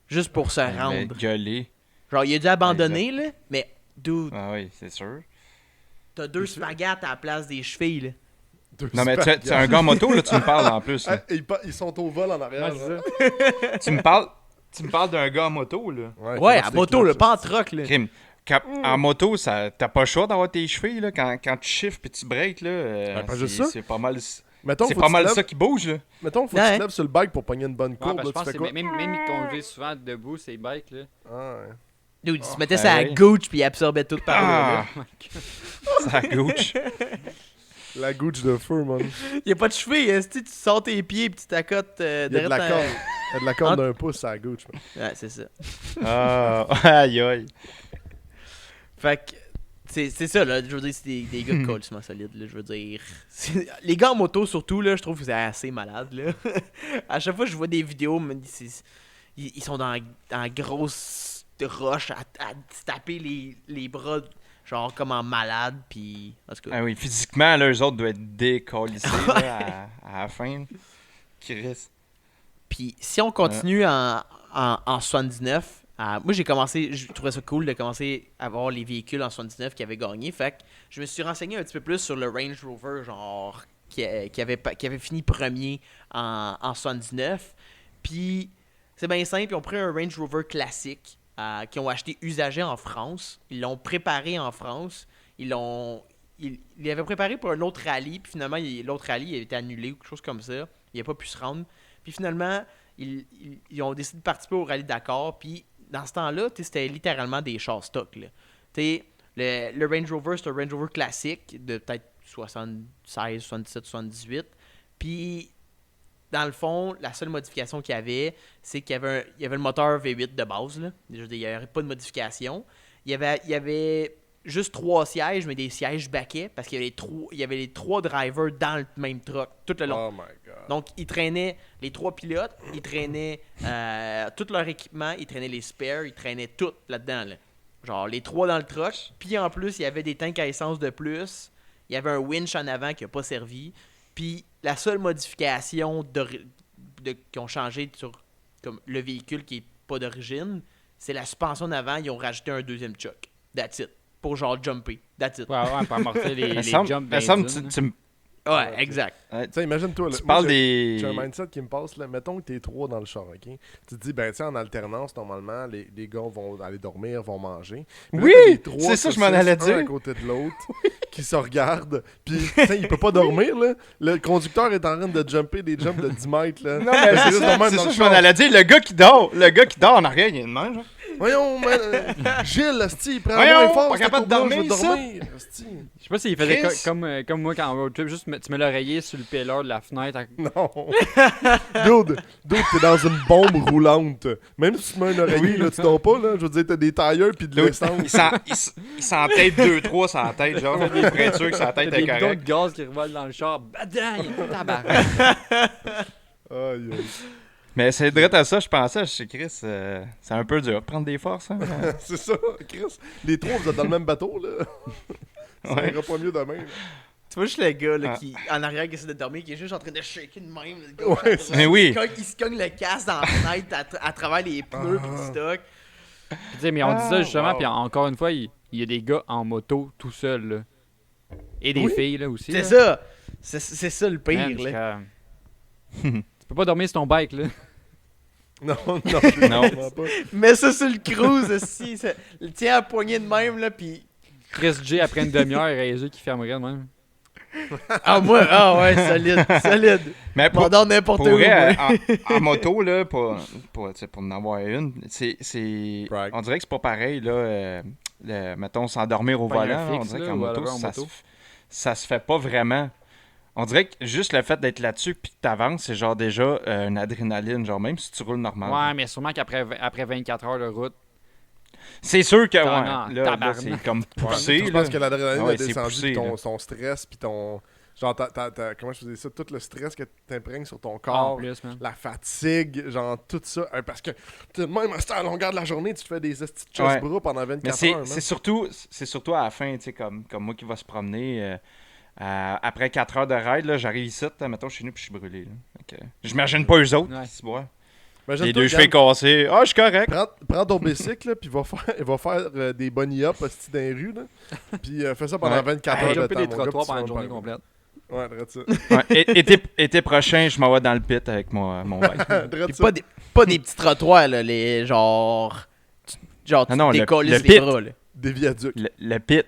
Juste pour se Mais rendre. gueuler. Genre, il a dû abandonner, là, mais dude, Ah oui, c'est sûr. t'as 2 spaghettes à la place des chevilles, là. Non, mais tu es un gars en moto, là, tu me parles en plus. Là. Ils sont au vol en arrière. Ouais, c'est là. ça. Tu me parles d'un gars en moto, là. Ouais, comment à tu moto, déclenches là, pas en ça? troc, là. Crime. En moto, t'as pas le choix d'avoir tes chevilles, là. Quand tu shifts puis tu breaks, là, Ben, pas juste ça. c'est pas mal, Mettons, c'est faut pas que tu mal te lèves- ça qui bouge, là. Mettons, faut que tu Ouais. te lèves sur le bike pour pogner une bonne Ouais, courbe. parce que je là, pense tu que fais quoi? même ils conduisent souvent debout, ces bikes, là. Ah, ouais. Dude, il se mettait ben ça à oui. gooch puis il absorbait tout par là. Ah! Ça gouche. La goutte de feu, man. Il y a pas de cheville, hein, tu sors tes pieds puis tu t'accotes Il y a de derrière la ta- corde. Il y a de la corde d'un pouce à la goutte, man. Ouais, c'est ça. Ah, aïe, aïe. Fait que, c'est ça, là. Je veux dire, c'est des gars complètement solides, là. Je veux dire. Les gars en moto, surtout, là, je trouve que c'est assez malade, là. À chaque fois que je vois des vidéos, ils sont dans grosse roche à se taper les bras, genre comme en malade, puis. En tout cas. Ah oui, physiquement, là, eux autres doivent être décollissés, là, à la fin. Chris. Puis si on continue en 79, moi j'ai commencé, je trouvais ça cool de commencer à voir les véhicules en 79 qui avaient gagné. Fait que je me suis renseigné un petit peu plus sur le Range Rover, genre, qui avait fini premier en 79. Puis c'est bien simple, ils ont pris un Range Rover classique qu'ils ont acheté usagé en France. Ils l'ont préparé en France. Ils l'avaient préparé pour un autre rallye, puis finalement, l'autre rallye a été annulé ou quelque chose comme ça. Il n'a pas pu se rendre. Puis finalement, ils ont décidé de participer au rallye Dakar. Puis dans ce temps-là, c'était littéralement des chars stock. Là. Le Range Rover, c'est un Range Rover classique de peut-être 76, 77, 78. Puis dans le fond, la seule modification qu'il y avait, c'est qu'il y avait le moteur V8 de base. Là. Je veux dire, il n'y avait pas de modification. Il y avait juste 3 sièges, mais des sièges baquets, parce qu'il y avait les 3 drivers dans le même truck tout le long. Oh my god. Donc, ils traînaient les 3 pilotes, ils traînaient tout leur équipement, ils traînaient les spares, ils traînaient tout là-dedans. Là. Genre, les 3 dans le truck. Puis en plus, il y avait des tanks à essence de plus. Il y avait un winch en avant qui n'a pas servi. Puis la seule modification qui ont changé sur comme le véhicule qui n'est pas d'origine, c'est la suspension d'avant. Ils ont rajouté un deuxième choc. That's it. Pour genre jumper. That's it. Ouais, pour amortir les Il jumps me semble benzine, tu me Ouais, exact. Tu sais, imagine-toi, là. tu moi, parles j'ai des... un mindset qui me passe, là. Mettons que t'es 3 dans le char, OK? Tu te dis, ben, tu sais, en alternance, normalement, les gars vont aller dormir, vont manger. Puis là, Oui! t'as les 3 C'est ça, je m'en saucisses, allais un dire. à côté de l'autre, qui se regardent. Puis, tu sais, il peut pas dormir, là. Le conducteur est en train de jumper des jumps de 10 mètres, là. Non, mais c'est juste de ça, même c'est dans ça, le je m'en char. allais dire. Le gars qui dort en arrière, il est de même, genre. Voyons, man, Gilles, asti, prends Voyons, moins fort, pas cette capable de courbe-là, je vais dormir, ça. dormir, asti. Je sais pas s'il faisait Chris. comme moi quand on road trip, juste tu mets l'oreiller sur le pillar de la fenêtre. Non. Dude, t'es dans une bombe roulante. Même si tu mets un oreiller, là, tu dors pas, là. Je veux dire, t'as des tailleurs pis de l'essence. Il s'entête 2-3 sur la tête, genre. Il est près sûr que sa T'as tête des est bidons de correcte. gaz qui revolent dans le char. Badang! Tabarnak! Aïe, aïe. Mais c'est direct à ça, je pensais. Je sais, Chris, c'est un peu dur de prendre des forces, hein. C'est ça, Chris. Les 3, vous êtes dans le même bateau, là. Ça Ouais. ira pas mieux demain. là. Tu vois juste le gars là, Ah. qui, en arrière qui essaie de dormir, qui est juste en train de shaker de même. Le gars, Ouais, Mais oui. Il se cogne le casque dans la fenêtre à travers les pneus pis du stock. Tu sais, mais on dit ça justement, wow. puis encore une fois, il y a des gars en moto tout seuls, là. Et des Oui. filles, là, aussi. C'est là. ça. C'est ça le pire, Man, là. tu peux pas dormir sur ton bike, là. Non, Non. vraiment pas. Mets ça sur le cruise aussi. Le tien à poignée de même, là, pis... Chris J, après une demi-heure, il aurait les yeux qui fermeraient de même. Ah ouais, solide, solide. Mais M'en donne n'importe pour où. vrai, moi. en moto, là, pour en avoir une, c'est Brag. on dirait que c'est pas pareil, là. Mettons, s'endormir au Pogner un volant, là, on fixe, dirait là, qu'en ou moto, whatever, en ça, moto. ça se fait pas vraiment. On dirait que juste le fait d'être là-dessus puis que t'avances, c'est genre déjà une adrénaline, genre même si tu roules normal. Ouais, mais sûrement qu'après après 24 heures de route, C'est sûr que, T'en ouais, as en là, tabarnak. c'est comme Je poussé, là. pense que l'adrénaline Ah ouais, a c'est descendu, poussé, puis là. ton stress, puis ton... Genre, comment je faisais ça? Tout le stress que t'imprègnes sur ton en corps, plus, man. la fatigue, genre tout ça. Parce que même à la longueur de la journée, tu te fais des estis de chest Ouais. bras pendant 24 Mais heures. c'est surtout à la fin, tu sais, comme moi qui va se promener. Après 4 heures de ride, là, j'arrive ici, mettons chez nous, puis je suis brûlé. Là. J'imagine pas eux autres. Ouais. C'est bon. Imagine Les toi, deux cheveux Gab, cassés. Ah, je suis correct. prends ton bicycle, là, puis va faire des bunny up hostie, dans les rues. Là. Puis fais ça pendant Ouais. 24 Hey, heures de jumper temps. des mon gars, trottoirs puis pendant tu une vas journée me complète. Ouais, drette ça. Ouais. Été prochain, je m'en vais dans le pit avec mon bike. Drette Puis ça. pas des petits trottoirs, là, les genre. Genre, tu Non, te le décolles les pit. bras, là. Des viaducs. Le pit.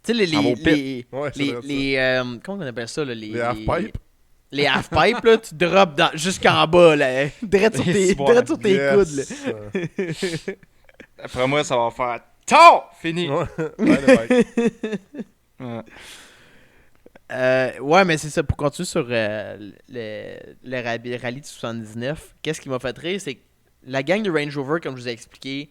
Tu sais, Ça va au pit. Ouais, c'est drette ça. comment on appelle ça, là? Les half-pipes. Les half-pipes, là, tu drops jusqu'en bas, là. Direct sur tes, direct sur tes coudes, là. Yes. Après moi, ça va faire TON! Fini. Ouais, le bike. Ouais. Mais c'est ça, pour continuer sur le rallye de 79, qu'est-ce qui m'a fait rire, c'est que la gang de Range Rover, comme je vous ai expliqué,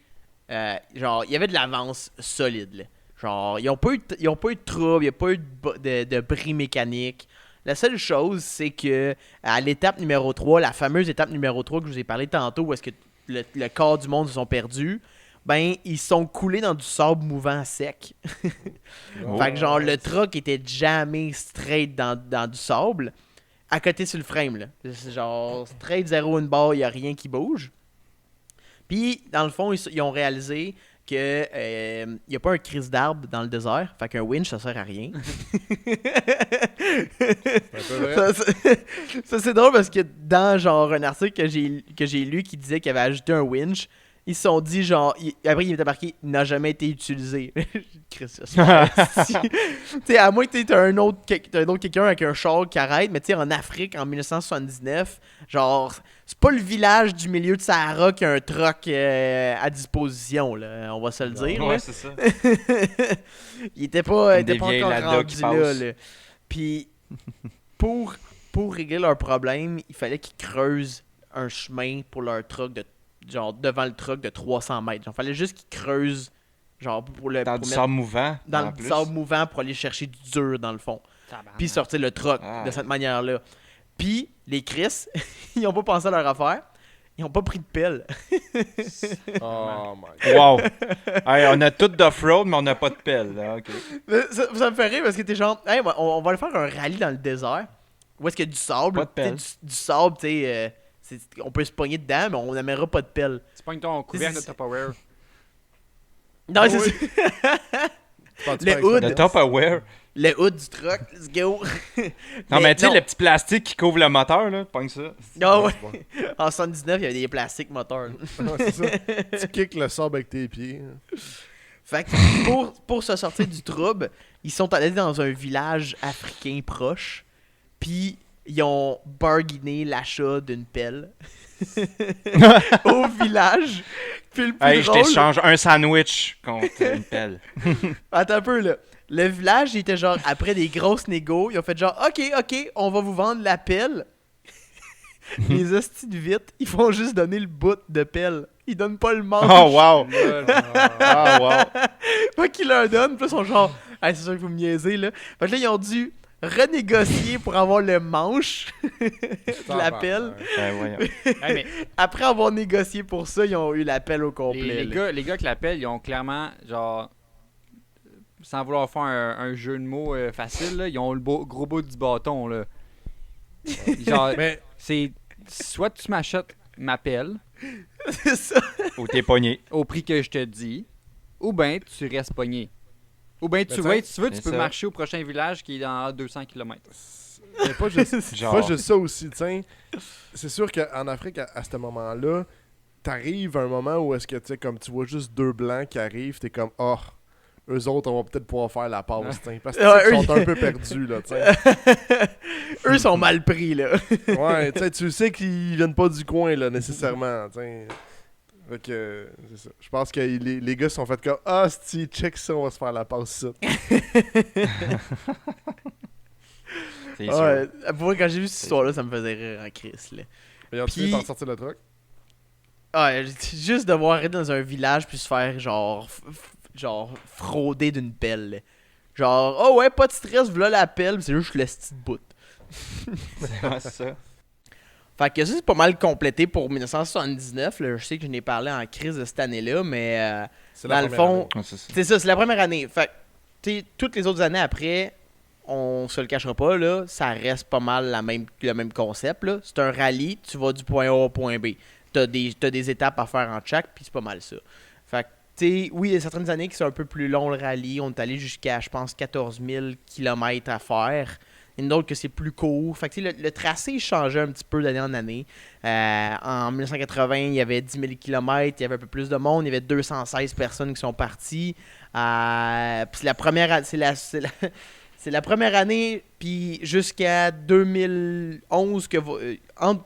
genre, il y avait de l'avance solide, là. Genre, ils ont pas eu de trouble, il n'y a pas eu de bris mécanique. La seule chose, c'est que à l'étape numéro 3, la fameuse étape numéro 3 que je vous ai parlé tantôt, où est-ce que le quart du monde se sont perdus, ben, ils sont coulés dans du sable mouvant sec. Fait que genre, le truck était jamais straight dans du sable, à côté sur le frame, là. C'est genre, straight, zéro, une barre, il n'y a rien qui bouge. Puis, dans le fond, ils ont réalisé que n'y a pas un crise d'arbre dans le désert, fait qu'un winch, ça sert à rien. C'est un peu vrai. Ça, c'est drôle parce que dans genre un article que j'ai lu qui disait qu'il avait ajouté un winch, ils se sont dit genre après il était marqué n'a jamais été utilisé. Chris, ça se passe. Tu sais, à moins que t'aies un autre quelqu'un avec un char qui arrête, mais tu sais, en Afrique en 1979, genre c'est pas le village du milieu de Sahara qui a un truck à disposition, là, on va se le dire. Ouais, là. c'est ça. Il était pas Des vieilles encore Lada rendu qui là, passent. là. Puis pour régler leur problème, il fallait qu'ils creusent un chemin pour leur truck genre devant le truck de 300 mètres. Genre, fallait juste qu'ils creusent genre Dans pour du mettre sable mouvant. dans en le plus. sable mouvant pour aller chercher du dur dans le fond. Puis sortir le truck Ah. de cette manière-là. Puis les Chris, ils ont pas pensé à leur affaire. Ils ont pas pris de pelle. Oh my god. Wow. Hey, on a tout d'off-road, mais on n'a pas de pelle. Là. OK. Ça me fait rire parce que t'es genre, hey, on va aller faire un rallye dans le désert. Où est-ce qu'il y a du sable? Pas de pelle. Tu sais, du sable, tu sais, on peut se pogner dedans, mais on n'amènera pas de pelle. Tu pognes ton couvercle de C'est- Tupperware. Non, Ah c'est oui. ça. Tu penses Le pas hood. Le Tupperware. Le hood du truck, let's go. Non, mais tu sais, non. le petit plastique qui couvre le moteur, là, pogne ça. Ah ouais. c'est bon. En 79, il y avait des plastiques moteurs. Ouais, c'est ça. Tu kicks le sable avec tes pieds. Fait que pour se sortir du trouble, ils sont allés dans un village africain proche, puis ils ont bargainé l'achat d'une pelle au village. Puis le plus Hey, je drôle, t'échange un sandwich contre une pelle. attends un peu là. Le village, il était genre, après des grosses négos, ils ont fait genre, ok, on va vous vendre la pelle. Les hosties de vite, ils font juste donner le bout de pelle. Ils donnent pas le manche. Oh, wow. Ah, wow. Fait qu'ils leur donnent, puis là, ils sont genre, hey, c'est sûr qu'il faut me niaiser, là. Fait que là, ils ont dû renégocier pour avoir le manche de la pelle. Ben, voyons. Hey, mais Après avoir négocié pour ça, ils ont eu la pelle au complet. là. les gars qui l'appellent, ils ont clairement, genre, sans vouloir faire un jeu de mots facile, là, ils ont le gros bout du bâton, là. Genre, Mais c'est soit tu m'achètes ma pelle C'est ça. Ou t'es pogné. au prix que je te dis, ou ben tu restes pogné. Ou ben tu Mais wait, si tu veux, tu c'est peux ça. marcher au prochain village qui est dans 200 km. mais pas juste, Genre. pas juste ça aussi, tiens. C'est sûr qu'en Afrique, à ce moment-là, t'arrives à un moment où est-ce que, tu sais, comme tu vois juste deux blancs qui arrivent, t'es comme, oh, eux autres, on va peut-être pouvoir faire la passe, tiens. Parce que Ouais, tu sais, eux, ils sont un peu perdus, là, tu sais. Eux sont mal pris, là. Ouais, tu sais, tu sais qu'ils viennent pas du coin, là, nécessairement, tu sais. Fait que, c'est ça. Je pense que les gars se sont fait comme, ah, si, check ça, on va se faire la passe, ça. C'est sûr. Ouais, pour vrai, quand j'ai vu cette histoire-là, ça me faisait rire en crise, là. Ils ont Puis- fini par sortir le truc. Ouais, juste devoir arrêter dans un village puis se faire genre frauder d'une pelle. Là. Genre, oh ouais, pas de stress, voilà la pelle, c'est juste le petit bout. Ouais, c'est ça. Fait que ça, c'est pas mal complété pour 1979. Là. Je sais que je n'ai parlé en crise de cette année-là, mais C'est dans le première fond, année. Ouais, c'est ça. c'est ça, c'est la première année. Fait que, tu sais, toutes les autres années après, on se le cachera pas, là, ça reste pas mal le même concept. Là. C'est un rallye, tu vas du point A au point B. T'as des étapes à faire en chaque, puis c'est pas mal ça. Fait que, tu sais, oui, il y a certaines années qui sont un peu plus longs le rallye. On est allé jusqu'à, je pense, 14 000 km à faire. Il y en a d'autres que c'est plus court. Fait que, le tracé changeait un petit peu d'année en année. En 1980, il y avait 10 000 km, il y avait un peu plus de monde, il y avait 216 personnes qui sont parties. Puis c'est la première année, puis jusqu'à 2011, entre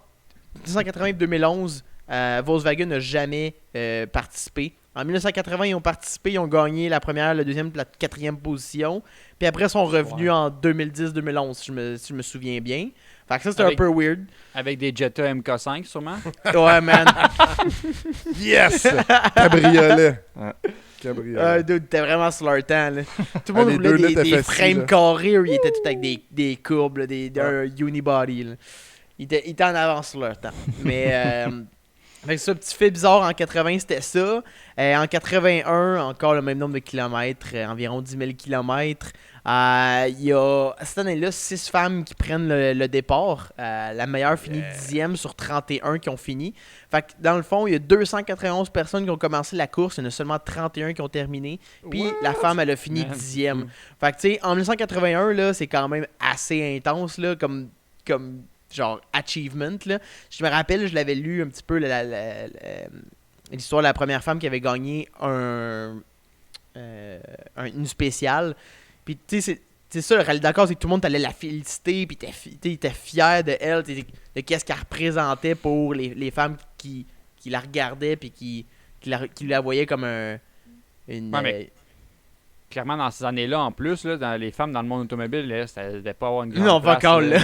1980 et 2011, Volkswagen n'a jamais participé. En 1980, ils ont participé, ils ont gagné la première, la deuxième et la quatrième position. Puis après, ils sont revenus en 2010-2011, si je me souviens bien. Fait que ça, c'était un peu weird. Avec des Jetta MK5, sûrement. Ouais, man. Yes! Cabriolet. Cabriolet. Dude, t'es vraiment sur leur temps, là. Tout le monde voulait des frames carrés, ils étaient tous avec des courbes, là, un unibody, là. Ils étaient en avance sur leur temps. Mais... Fait que ça, petit fait bizarre, en 80, c'était ça. En 81, encore le même nombre de kilomètres, environ 10 000 kilomètres. Il y a, cette année-là, 6 femmes qui prennent le départ. La meilleure finit 10e sur 31 qui ont fini. Fait que, dans le fond, il y a 291 personnes qui ont commencé la course. Il y en a seulement 31 qui ont terminé. Puis la femme, elle a fini 10e. Fait que, tu sais, en 1981, là, c'est quand même assez intense, là, comme genre achievement, là. Je me rappelle, je l'avais lu un petit peu l'histoire de la première femme qui avait gagné une spéciale. Puis tu sais, c'est ça, le Rallye Dakar, c'est que tout le monde allait la féliciter, puis t'étais fier de elle, de qu'est-ce qu'elle représentait pour les femmes qui la regardaient, puis qui la voyaient comme clairement, dans ces années-là, en plus, là, dans les femmes dans le monde automobile, là, ça ne devait pas avoir une grande non, pas place. encore, là.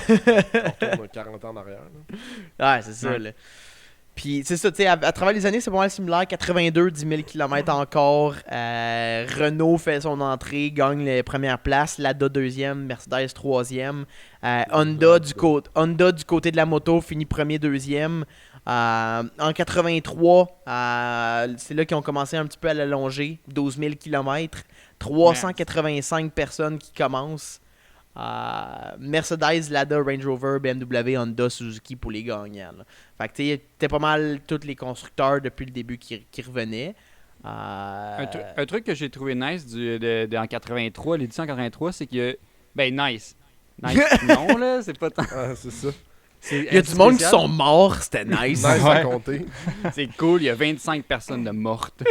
On retourne 40 ans en arrière. Là. Ouais, c'est ça, là. Puis, c'est ça, tu sais, à travers les années, c'est pas mal similaire. 82, 10 000 km encore. Renault fait son entrée, gagne les premières places. Lada deuxième, Mercedes troisième. Honda du côté de la moto finit premier, deuxième. En 83, c'est là qu'ils ont commencé un petit peu à l'allonger. 12 000 km. 385 personnes qui commencent. Mercedes, Lada, Range Rover, BMW, Honda, Suzuki pour les gagnants. Là. Fait que t'es pas mal tous les constructeurs depuis le début qui revenaient. Un truc que j'ai trouvé nice en 83, l'édition 83, c'est que... Ben, nice. Nice, non, là, c'est pas tant... c'est ça. Il y a du monde qui sont morts, c'était nice. Nice à compter. C'est cool, il y a 25 personnes de mortes.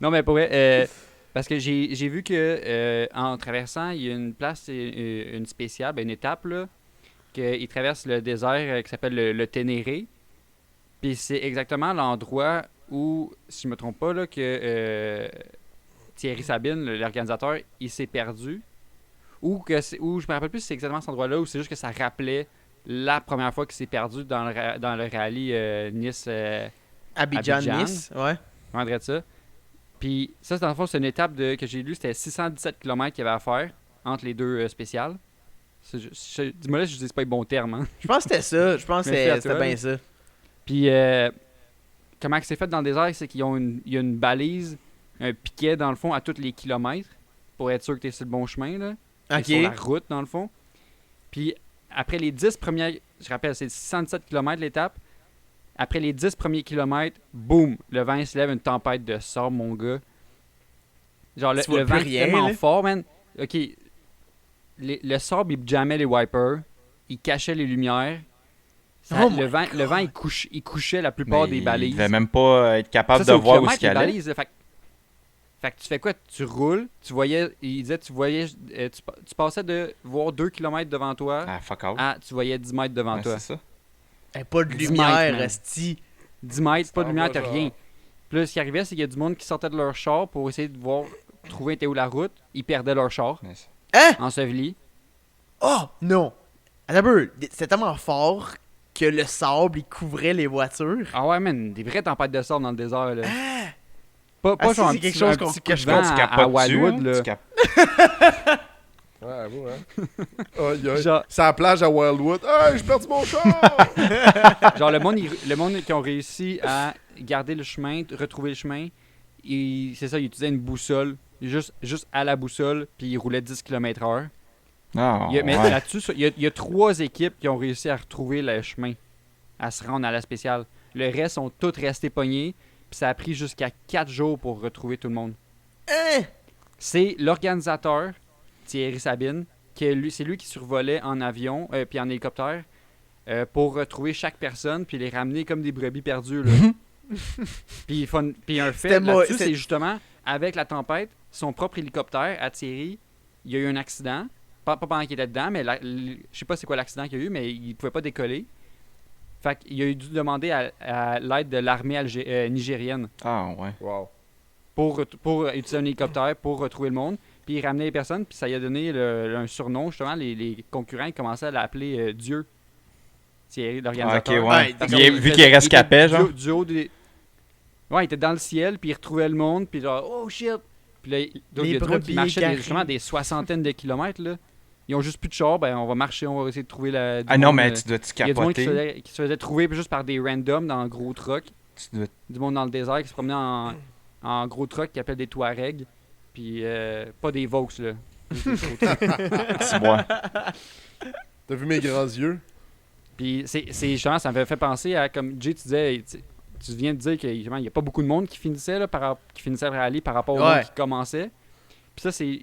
non, mais pour vrai... parce que j'ai vu que en traversant, il y a une place, une spéciale, une étape, là, qu'il traverse le désert qui s'appelle le Ténéré. Puis c'est exactement l'endroit où, si je me trompe pas, là, que Thierry Sabine, l'organisateur, il s'est perdu. Ou je me rappelle plus si c'est exactement cet endroit-là, ou c'est juste que ça rappelait la première fois qu'il s'est perdu dans le rallye Nice. Abidjan-Nice, ouais. On dirait ça. Puis ça, dans le fond, c'est une étape que j'ai lue, c'était 617 km qu'il y avait à faire entre les deux spéciales. Dis-moi là, je dis pas les bons termes. Hein. Je pense que c'était ça. Je pense que c'était bien ça. Puis comment c'est fait dans le désert, c'est qu'il y a une balise, un piquet dans le fond à tous les kilomètres pour être sûr que tu es sur le bon chemin. Là. OK. Sur la route, dans le fond. Puis après les 10 premières... Je rappelle, c'est 617 km l'étape. Après les 10 premiers kilomètres, boum, le vent se lève, une tempête de sable, mon gars. Genre, le vent est tellement fort, man. OK, le sable, il jammait les wipers. Il cachait les lumières. Le vent il couchait la plupart des balises. Il devait même pas être capable de voir où il allait. Balises, fait que tu fais quoi? Tu roules, tu voyais, tu passais de voir 2 km devant toi à tu voyais 10 mètres devant toi. C'est ça. Pas de lumière, esti. 10 mètres, pas de lumière, t'as rien. Puis là, ce qui arrivait, c'est qu'il y a du monde qui sortait de leur char pour essayer de trouver où la route. Ils perdaient leur char. Hein? Enseveli. Oh, non. Attends un peu. C'était tellement fort que le sable, il couvrait les voitures. Ah ouais, man. Des vraies tempêtes de sable dans le désert, là. Ah! Pas genre c'est quelque chose qu'on cache pas à Wildwood, là. Ouais, avoue, hein. Genre... C'est à la plage à Wildwood. Hey, j'ai perdu mon char! Genre, le monde qui ont réussi à garder le chemin, retrouver le chemin, c'est ça, ils utilisaient une boussole juste à la boussole, puis il roulait 10 km/h. Ah, Mais ouais. là-dessus, il y a 3 équipes qui ont réussi à retrouver le chemin, à se rendre à la spéciale. Le reste sont toutes restées pognées, puis ça a pris jusqu'à 4 jours pour retrouver tout le monde. Hein? C'est l'organisateur, Thierry Sabine, c'est lui qui survolait en avion, puis en hélicoptère, pour retrouver chaque personne, puis les ramener comme des brebis perdues. Là. Puis un fait là-dessus, c'est justement, avec la tempête, son propre hélicoptère à Thierry, il y a eu un accident. Pas pendant qu'il était dedans, mais je sais pas c'est quoi l'accident qu'il y a eu, mais il pouvait pas décoller. Fait qu'il a dû demander à l'aide de l'armée nigérienne Ah, ouais. Wow. pour utiliser un hélicoptère pour retrouver le monde. Puis il ramenait les personnes, puis ça lui a donné un surnom, justement. Les concurrents ils commençaient à l'appeler Dieu. Thierry, l'organisateur. Ok, ouais. Ouais, Vu qu'il rescapait, genre. Du haut des... Ouais, il était dans le ciel, puis il retrouvait le monde, puis genre, oh shit! Puis là, il y a du monde qui marchait justement des soixantaines de kilomètres, là. Ils ont juste plus de char, ben on va marcher, on va essayer de trouver la. Ah non, mais tu dois-tu Il y a du monde qui capoter? qui se faisait trouver juste par des randoms dans un gros truck. Tu dois... Du monde dans le désert qui se promenait en gros truck qui appelle des Touaregs. Puis pas des Vaux, là. Juste des gros trucks. Tu vois. T'as vu mes grands yeux? Puis c'est justement, ça m'avait fait penser à, comme Jay, tu disais, tu viens de dire qu'il n'y a pas beaucoup de monde qui finissait, là, qui finissait le rallye par rapport au monde qui commençait. Puis ça, c'est.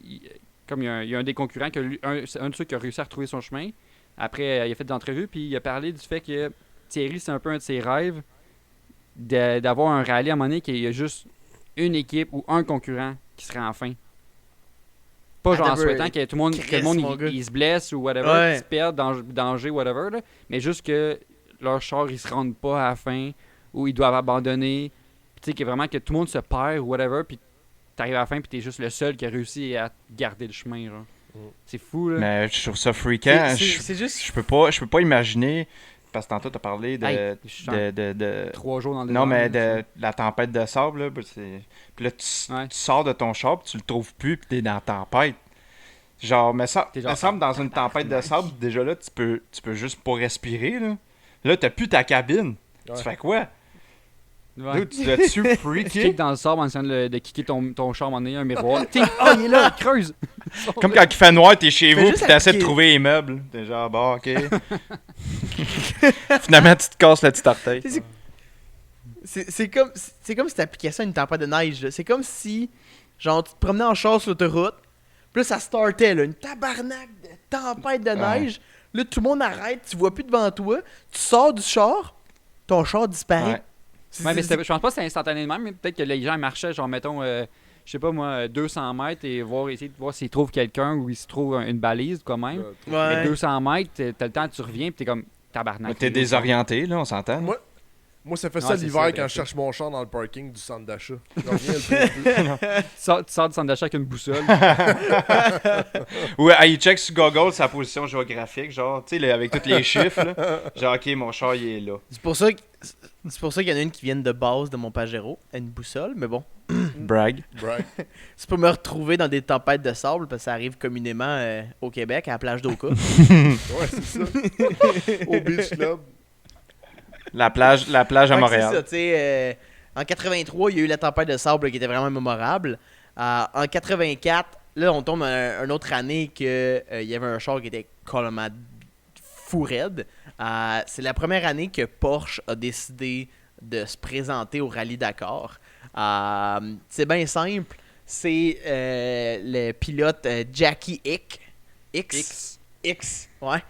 Comme il y a un des concurrents, un de ceux qui a réussi à retrouver son chemin. Après, il a fait des entrevues, puis il a parlé du fait que Thierry, c'est un peu un de ses rêves d'avoir un rallye à un moment donné qu'il y a juste une équipe ou un concurrent qui serait en fin. Pas genre en souhaitant que tout le monde, il se blesse ou whatever, qu'il se perde, danger, whatever, là, mais juste que leur char, ils se rendent pas à la fin ou ils doivent abandonner. Tu sais, que vraiment que tout le monde se perd ou whatever, puis t'arrives à la fin puis t'es juste le seul qui a réussi à garder le chemin, genre. C'est fou, là. Mais je trouve ça freakant. C'est juste... Je peux pas imaginer, parce que tantôt t'as parlé de 3 jours dans le non, désert, mais là, de la tempête de sable, là, puis là, tu sors de ton char, puis tu le trouves plus, puis t'es dans la tempête. Genre, mais ça me semble, dans une tempête de sable, déjà là, tu peux juste pas respirer, là. Là, t'as plus ta cabine. Ouais. Tu fais quoi? Ouais. Dude, tu l'as-tu Tu freaké? kicks dans le sable en essayant de kicker ton char, en ayant un miroir. Oh, il est là, il creuse! Comme quand il fait noir, t'es chez Fais vous, juste pis t'essaies de appliquer- trouver les meubles. T'es genre, bon, ok. Finalement, tu te casses le petit orteil. C'est comme si t'appliquais ça à une tempête de neige. là. C'est comme si, genre, tu te promenais en char sur l'autoroute, puis là, ça startait, là, une tabarnak de tempête de neige. Là, tout le monde arrête, tu vois plus devant toi, tu sors du char, ton char disparaît. Ouais. Ouais, mais je pense pas que c'est instantané de même, mais peut-être que les gens marchaient, genre, mettons, je sais pas moi, 200 mètres et essayer de voir s'ils trouvent quelqu'un ou s'ils trouvent une balise, quand même. Ouais. Mais 200 mètres, t'as le temps, tu reviens, puis t'es comme tabarnak. T'es désorienté, là, on s'entend. Moi, ça fait Ouais, ça c'est l'hiver ça, quand ben, je cherche mon char dans le parking du centre d'achat. Je reviens le plus. Tu sors du centre d'achat avec une boussole. Ouais, il check sur Google sa position géographique, genre, tu sais, avec tous les chiffres, là. Genre, ok, mon char, il est là. C'est pour ça qu'il y en a une qui vient de base de mon Pajero, une boussole, mais bon. Brag. Brag. C'est pour me retrouver dans des tempêtes de sable, parce que ça arrive communément au Québec, à la plage d'Oka. Ouais, c'est ça. Au Beach Club. La plage à Ouais, c'est Montréal. ça, tu sais, en 83, il y a eu la tempête de sable là, qui était vraiment mémorable. En 84, là, on tombe à une autre année que il y avait un char qui était complètement fou raide. C'est la première année que Porsche a décidé de se présenter au Rallye Dakar. C'est bien simple. C'est le pilote Jackie X, ouais,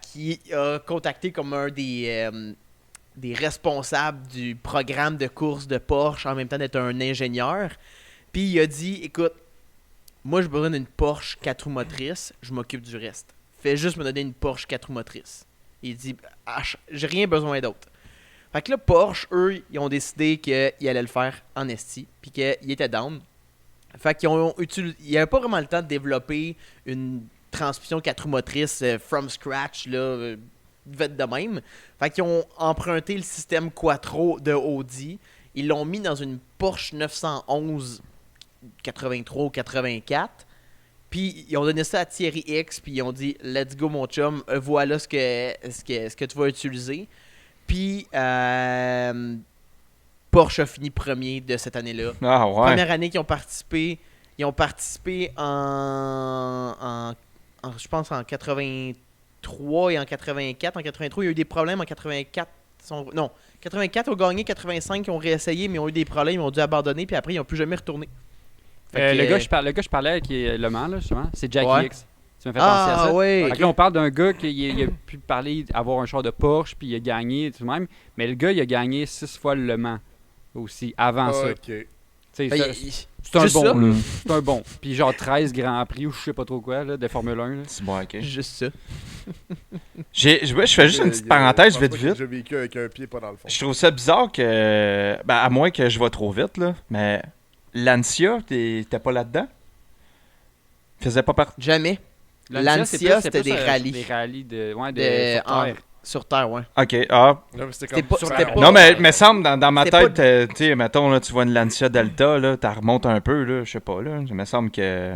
qui a contacté comme un des responsables du programme de course de Porsche en même temps d'être un ingénieur. Puis il a dit, écoute, moi j'ai besoin d'une Porsche 4 roues motrices, je m'occupe du reste. Fais juste me donner une Porsche 4 roues motrices. Il dit, j'ai rien besoin d'autre. Fait que là, Porsche, eux, ils ont décidé qu'ils allaient le faire en esti, puis qu'ils étaient down. Fait qu'ils ont utilisé, il n'y avait pas vraiment le temps de développer une transmission 4 roues motrices from scratch, là, faite de même. Fait qu'ils ont emprunté le système Quattro de Audi. Ils l'ont mis dans une Porsche 911 83 ou 84. Puis ils ont donné ça à Thierry X. Puis ils ont dit let's go mon chum, voilà ce que tu vas utiliser. Puis Porsche a fini premier de cette année-là. Ah ouais. Première année qu'ils ont participé, Ils ont participé je pense en 83 et en 84. En 83, il y a eu des problèmes. En 84, 84 ils ont gagné, 85 ils ont réessayé, mais ils ont eu des problèmes, ils ont dû abandonner, puis après ils n'ont plus jamais retourné. Le gars que je parlais, qui est Le Mans, là, justement, c'est Jackie Ouais. X. Tu m'as fait penser à ça. Ouais. Fait que là, on parle d'un gars qui a pu parler, avoir un char de Porsche, puis il a gagné tout de même. Mais le gars, il a gagné 6 fois le Mans aussi, avant ça. Ok. Tu sais, Ben, c'est un juste bon, ça? là. C'est un bon. Puis genre 13 Grands Prix ou je sais pas trop quoi, là, de Formule 1. Là. C'est bon, ok. juste ça. Je fais juste une petite parenthèse vite vite. J'ai vécu avec un pied pas dans le fond. Je trouve ça bizarre que. Ben, à moins que je vais trop vite, là. Mais Lancia, t'es pas là-dedans? Faisait pas partie. Jamais. Lancia, Lancia, c'est c'était plus, des rallyes. Des rallyes de sur En- terre. sur Terre, ouais. Ok, Là, mais C'était pas- sur c'était la pas- route. Non, mais me semble, dans ma C'était tête, tu sais, mettons, là, tu vois une Lancia Delta, là, t'as remontes un peu, là, je sais pas, là. Il me semble que.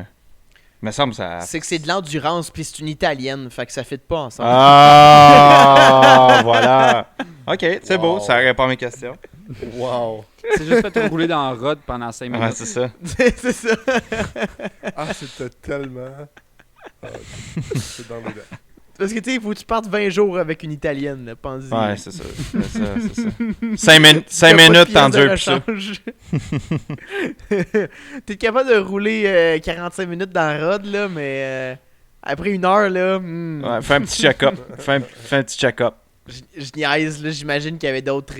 Il me semble ça. C'est que c'est de l'endurance, puis c'est une italienne, fait que ça fit pas ensemble. Ah, voilà. Ok, c'est beau, ça répond à mes questions. Wow. C'est juste fait rouler dans la rod pendant 5 minutes. Ouais, c'est ça. c'est ça. Ah, c'était tellement. Ah, c'est dans mes dents. Parce que tu sais, il faut que tu partes 20 jours avec une italienne, là, pense-y. Ouais, c'est ça. C'est ça. 5 minutes, T'as pas de t'en pièce de dures plus ça. rechange. T'es capable de rouler 45 minutes dans la rod, là, mais après une heure, là, Ouais, fais un petit check-up. Fais un petit check-up. je niaise, là, j'imagine qu'il y avait d'autres...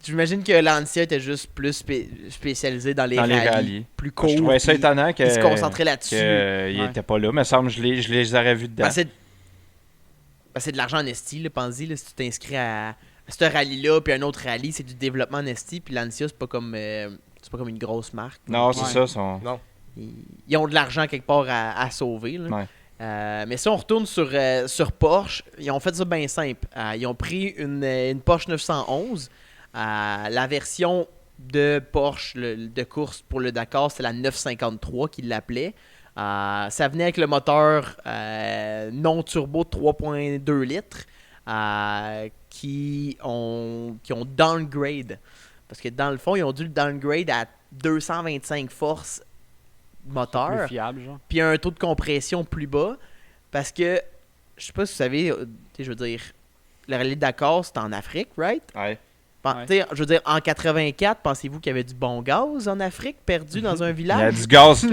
j'imagine que Lancia était juste plus spécialisé dans les Dans les rallyes, rallyes. plus courts. Je trouvais ça puis étonnant que. il se concentrait là-dessus. qu'il Ouais. était pas là. Mais semble je les aurais vus dedans. C'est de l'argent en esti, là, pense-y, là, si tu t'inscris à ce rallye-là, puis un autre rallye, c'est du développement en esti, puis Lancia, c'est pas comme une grosse marque. Non, c'est Ouais. ça. Ils ont de l'argent quelque part à sauver. Là. Ouais. Mais si on retourne sur Porsche, ils ont fait ça bien simple. Ils ont pris une Porsche 911. La version de Porsche de course pour le Dakar, c'est la 953 qu'ils l'appelaient. Ça venait avec le moteur non turbo de 3.2 litres qui ont downgrade. Parce que dans le fond, ils ont dû le downgrade à 225 forces moteur. Plus fiable, genre. Puis un taux de compression plus bas. Parce que, je sais pas si vous savez, je veux dire, le rallye de Dakar, c'est en Afrique, right? Ouais. Ouais. T'sais, je veux dire, en 84, pensez-vous qu'il y avait du bon gaz en Afrique perdu dans un Il y a village? du gaz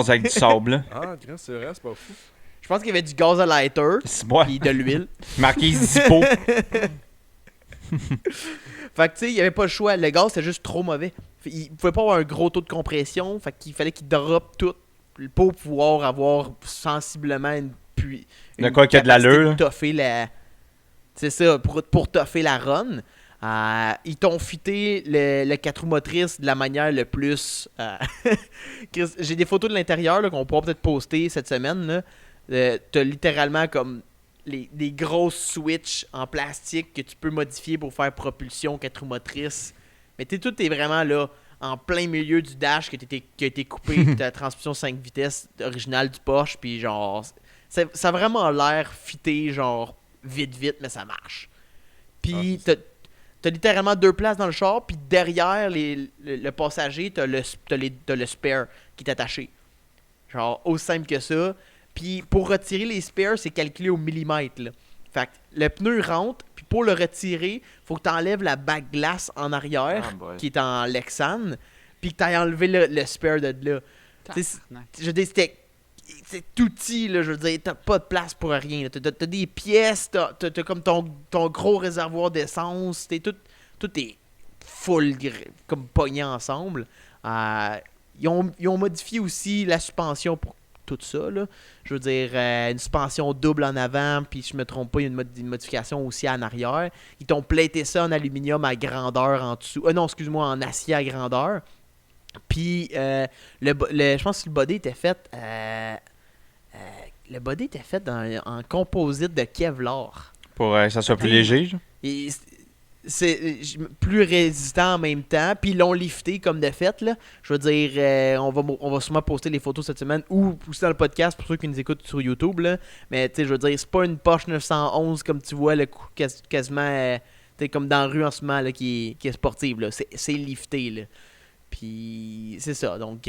avec du sable. Là. Ah, c'est vrai, c'est pas fou. Je pense qu'il y avait du gaz à lighter C'est bon. puis de l'huile. Marqué Zippo. Fait que tu sais, il n'y avait pas le choix. Le gaz, c'était juste trop mauvais. Il pouvait pas avoir un gros taux de compression. Fait qu'il fallait qu'il drop tout pour pouvoir avoir sensiblement De quoi qu'il y a de l'allure, là. C'est ça, pour toffer la run. Ils t'ont fité le 4 roues motrices de la manière le plus... Chris, j'ai des photos de l'intérieur là, qu'on pourra peut-être poster cette semaine. Là. T'as littéralement comme des grosses switches en plastique que tu peux modifier pour faire propulsion 4 roues motrices. Mais tout est vraiment là en plein milieu du dash qui a été coupé de la transmission 5 vitesses originale du Porsche. Puis genre, ça a vraiment l'air fité, genre vite, mais ça marche. Puis t'as littéralement 2 places dans le char, puis derrière le passager, t'as le spare qui est attaché. Genre, aussi simple que ça. Puis pour retirer les spares, c'est calculé au millimètre. Là. Fait que le pneu rentre, puis pour le retirer, faut que tu enlèves la bague glace en arrière, qui est en Lexan, puis que tu ailles enlever le spare de là. Je veux dire, c'est tout petit, là, je veux dire, t'as pas de place pour rien. T'as des pièces, t'as comme ton gros réservoir d'essence, tout est full, comme pogné ensemble. Ils ont modifié aussi la suspension pour tout ça, là. Je veux dire, une suspension double en avant, puis je me trompe pas, il y a une modification aussi en arrière. Ils t'ont platé ça en aluminium à grandeur en dessous. Non, excuse-moi, en acier à grandeur. Puis, je pense que le body était fait... le body était fait en composite de Kevlar. Pour que ça soit plus léger. Genre. Et c'est plus résistant en même temps. Puis ils l'ont lifté comme de fait. Là. Je veux dire, on va sûrement poster les photos cette semaine ou pousser dans le podcast pour ceux qui nous écoutent sur YouTube. Là. Mais tu sais, je veux dire, c'est pas une Porsche 911 comme tu vois, quasiment comme dans la rue en ce moment là, qui est sportive. Là. C'est lifté. Là. Puis c'est ça. Donc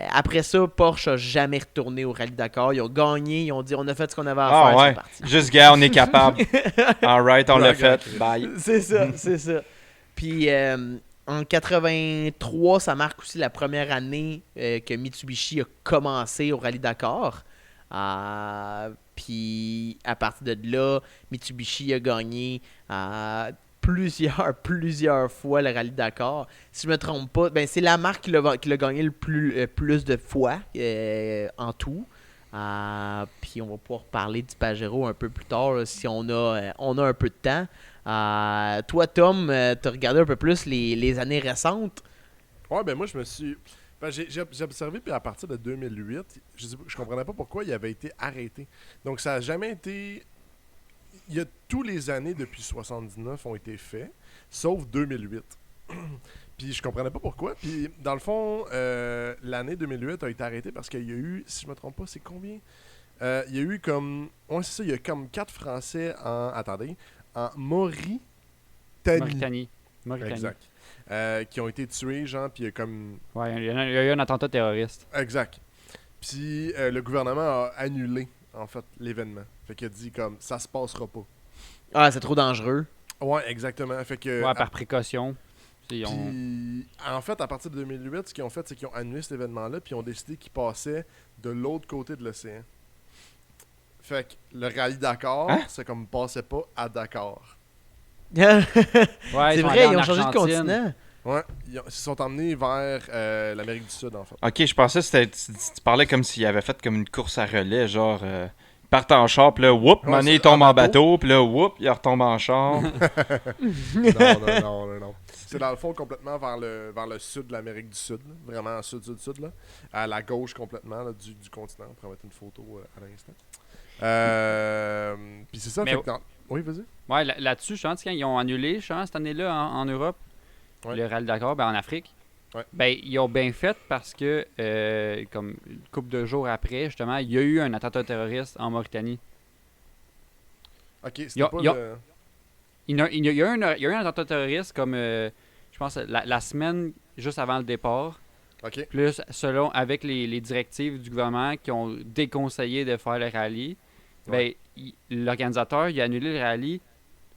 après ça, Porsche a jamais retourné au Rallye Dakar. Ils ont gagné, ils ont dit on a fait ce qu'on avait à faire, c'est parti. Juste gars, on est capable. Alright, on l'a fait. Bye. C'est ça, c'est ça. Puis en 83, ça marque aussi la première année que Mitsubishi a commencé au Rallye Dakar. Puis à partir de là, Mitsubishi a gagné plusieurs fois le Rallye Dakar. Si je me trompe pas, ben c'est la marque qui l'a gagné le plus de fois en tout. Puis on va pouvoir parler du Pajero un peu plus tard là, si on a un peu de temps. Toi, Tom, t'as regardé un peu plus les années récentes. Ouais, ben moi, je me suis... Ben, j'ai observé, puis à partir de 2008, je comprenais pas pourquoi il avait été arrêté. Donc, ça a jamais été... Tous les années depuis 79 ont été faits, sauf 2008. Puis je comprenais pas pourquoi. Puis dans le fond, l'année 2008 a été arrêtée parce qu'il y a eu, si je me trompe pas, c'est combien? Il y a eu comme... Ouais, c'est ça, il y a comme 4 Français en Mauritanie. Exact. Qui ont été tués, genre, puis il y a comme... Ouais, il y a eu un attentat terroriste. Exact. Puis le gouvernement a annulé, en fait, l'événement. Fait qu'il a dit, comme, ça se passera pas. Ah, c'est trop dangereux. Ouais, exactement. Fait que... Ouais, par précaution. Puis, en fait, à partir de 2008, ce qu'ils ont fait, c'est qu'ils ont annulé cet événement-là, puis ils ont décidé qu'ils passaient de l'autre côté de l'océan. Fait que le Rallye Dakar, c'est comme passait pas à Dakar. Ouais, c'est vrai, ils ont changé de continent. Ouais, ils se sont emmenés vers l'Amérique du Sud, en fait. Ok, je pensais que tu parlais comme s'il avait fait comme une course à relais, genre... Ils partent en char, puis là, whoop, Mané tombe en bateau, puis là, whoop, il retombe en char. Non. C'est dans le fond complètement vers le sud de l'Amérique du Sud, là. Vraiment sud, là. À la gauche complètement là, du continent. On pourrait mettre une photo à l'instant. Puis c'est ça. Mais oui, vas-y. Ouais, là-dessus, je pense quand ils ont annulé, je pense, cette année-là en Europe, le Rallye Dakar, en Afrique, ben ils ont bien fait parce que, comme une couple de jours après, justement, il y a eu un attentat terroriste en Mauritanie. Ok, c'était pas le... Il y a eu un attentat terroriste comme, je pense, la semaine juste avant le départ. Ok. Plus, avec les directives du gouvernement qui ont déconseillé de faire le rallye, ben, l'organisateur il a annulé le rallye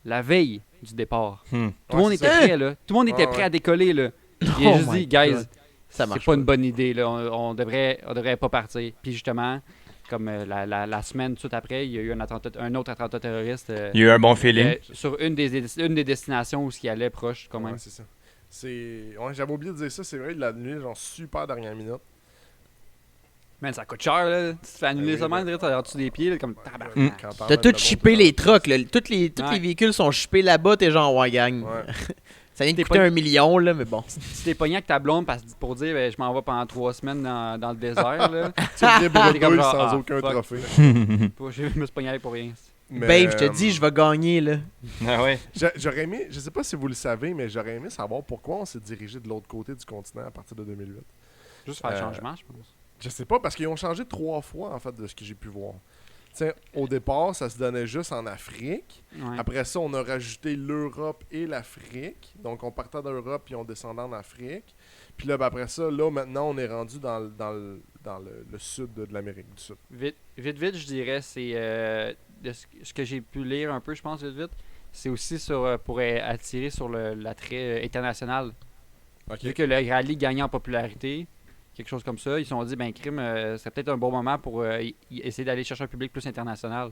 la veille du départ. Tout le monde était prêt, là. Tout le monde était prêt à décoller, là. Il a juste dit, guys, c'est pas une bonne idée, là. On devrait pas partir. Puis justement, comme la semaine tout de suite après, il y a eu un autre attentat terroriste. Il y a eu un bon feeling. Sur une des destinations où il allait proche, quand même. Ouais, c'est ça. J'avais oublié de dire ça, c'est vrai, il l'a annulé genre super dernière minute. Man, ça coûte cher, là. Tu te fais annuler ça, man, t'as en dessous des pieds, là, comme tabarnak. T'as tout chippé les trucks, là. Tous les véhicules sont chippés là-bas, t'es genre, ouais, gang. Ouais. Ça vient de coûter 1 million, là, mais bon. Si t'es pogné avec ta blonde pour dire, ben, je m'en vais pendant 3 semaines dans le désert, là. Tu reviens bredouille comme sans aucun fuck. trophée. Je me suis pogné avec pour rien. Mais, Babe, je te dis, je vais gagner, là. Ah ouais. J'aurais aimé, je sais pas si vous le savez, mais j'aurais aimé savoir pourquoi on s'est dirigé de l'autre côté du continent à partir de 2008. Juste faire le changement, je pense. Je sais pas, parce qu'ils ont changé 3 fois, en fait, de ce que j'ai pu voir. T'sais, au départ, ça se donnait juste en Afrique. Ouais. Après ça, on a rajouté l'Europe et l'Afrique. Donc, on partait d'Europe puis on descendait en Afrique. Puis là, ben, après ça, là, maintenant, on est rendu dans le sud de l'Amérique du Sud. Vite, je dirais, c'est de ce que j'ai pu lire un peu, je pense, vite, c'est aussi pour attirer sur l'attrait international. Okay. Vu que le rallye gagnait en popularité, quelque chose comme ça, ils se sont dit, ben, crime, c'est peut-être un bon moment pour essayer d'aller chercher un public plus international.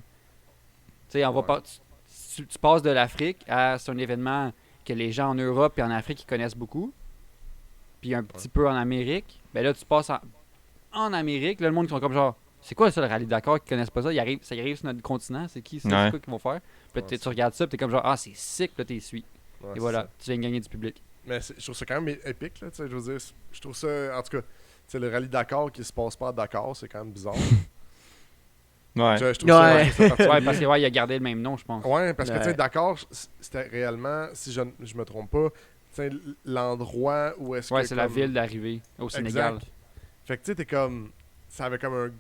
Tu sais, tu passes de l'Afrique à c'est un événement que les gens en Europe et en Afrique ils connaissent beaucoup, puis un petit peu en Amérique. Ben là, tu passes en Amérique, là, le monde qui sont comme genre, c'est quoi ça le Rallye Dakar qui connaissent pas ça? Ça arrive sur notre continent, c'est qui ça? C'est quoi qu'ils vont faire? Puis là, tu regardes ça, puis t'es comme genre, ah, c'est sick, là, t'es suis. Ouais, et voilà, ça. tu viens de gagner du public. Mais je trouve ça quand même épique, là, tu sais, je veux dire, je trouve ça, en tout cas, tu sais, le Rallye Dakar qui se passe pas à Dakar, c'est quand même bizarre. Ouais. Je trouve ça particulier. Ouais, parce que il a gardé le même nom, je pense. Ouais, parce que, tu sais, Dakar, c'était réellement, si je me trompe pas, tu sais, l'endroit où est-ce que... Ouais, c'est la ville d'arrivée au Sénégal. Exact. Fait que, tu sais, t'es comme... Ça avait comme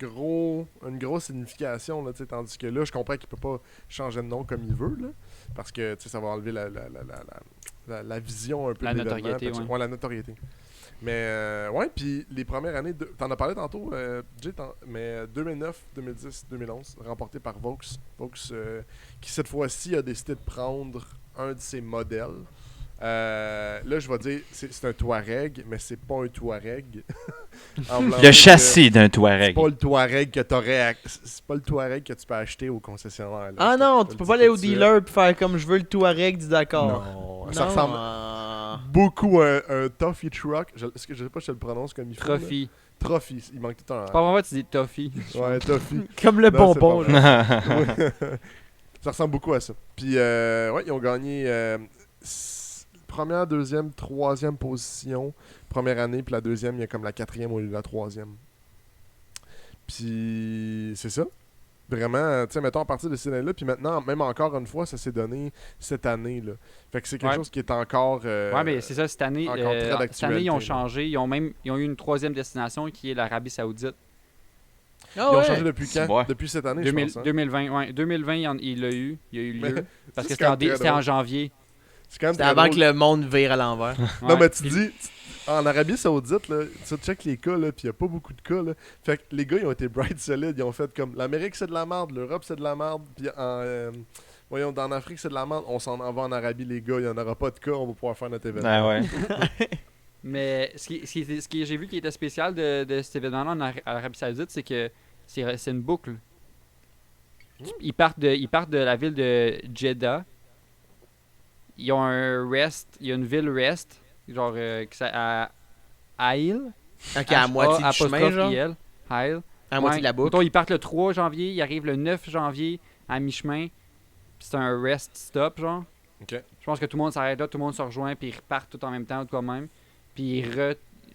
une grosse signification, là, tu sais, tandis que là, je comprends qu'il peut pas changer de nom comme il veut, là, parce que, tu sais, ça va enlever la vision un peu La de l'événement. notoriété, Ouais, la notoriété. Ouais, puis les premières années, t'en as parlé tantôt, Jay, mais 2009, 2010, 2011, remporté par Vaux. Vaux qui cette fois-ci a décidé de prendre un de ses modèles. Là, je vais dire, c'est un Touareg, mais c'est pas un Touareg. Le châssis d'un Touareg. C'est pas le Touareg que t'aurais. C'est pas le Touareg que tu peux acheter au concessionnaire. Là. Ah non, tu peux pas aller au dealer et faire comme je veux le Touareg, dis d'accord. Non, ça ressemble beaucoup à un Toffee Truck. Je sais pas si je le prononce comme il faut. Trophy. Trophy, il manque tout un. C'est pas vraiment tu dis Toffee. Ouais, Toffee. Comme le Non, bonbon. c'est là. Ouais. Ça ressemble beaucoup à ça. Puis, ouais, ils ont gagné première, deuxième, troisième position. Première année, puis la deuxième, il y a comme la quatrième au lieu de la troisième. Puis, c'est ça. Vraiment, tu sais, mettons à partir de cette année-là, puis maintenant, même encore une fois, ça s'est donné cette année-là. Fait que c'est quelque chose qui est encore. Ouais, mais c'est ça, cette année, encore très d'actualité, cette année, ils ont là. changé. Ils ont eu une troisième destination qui est l'Arabie Saoudite. Ils ont ouais. changé depuis quand? Ouais. Depuis cette année, 2000 je pense. Hein? 2020, ouais. 2020, il l'a eu. Il a eu Mais lieu. Parce que c'est quand même très c'était en drôle. janvier. C'est quand même C'était très avant drôle. que le monde vire à l'envers. Non, Ouais. mais tu Puis- dis, en Arabie Saoudite, là, tu check les cas, là, puis il n'y a pas beaucoup de cas. Là. Fait que les gars, ils ont été bright solid. Ils ont fait comme l'Amérique, c'est de la merde, l'Europe, c'est de la merde. Puis voyons, en Afrique, c'est de la merde. On s'en en va en Arabie, les gars. Il n'y en aura pas de cas. On va pouvoir faire notre événement. Ah ouais. Mais ce qui j'ai vu qui était spécial de cet événement-là en Arabie Saoudite, c'est que c'est une boucle. Ils partent de la ville de Jeddah. Ils ont un rest, il y a une ville rest, genre à Haïl. Ok, à moitié du chemin, genre. Haïl. À moitié de la boucle. Mettons, ils partent le 3 janvier, ils arrivent le 9 janvier à mi-chemin. Puis c'est un rest stop, genre. Ok. Je pense que tout le monde s'arrête là, tout le monde se rejoint, puis ils repartent tout en même temps, tout de même. Puis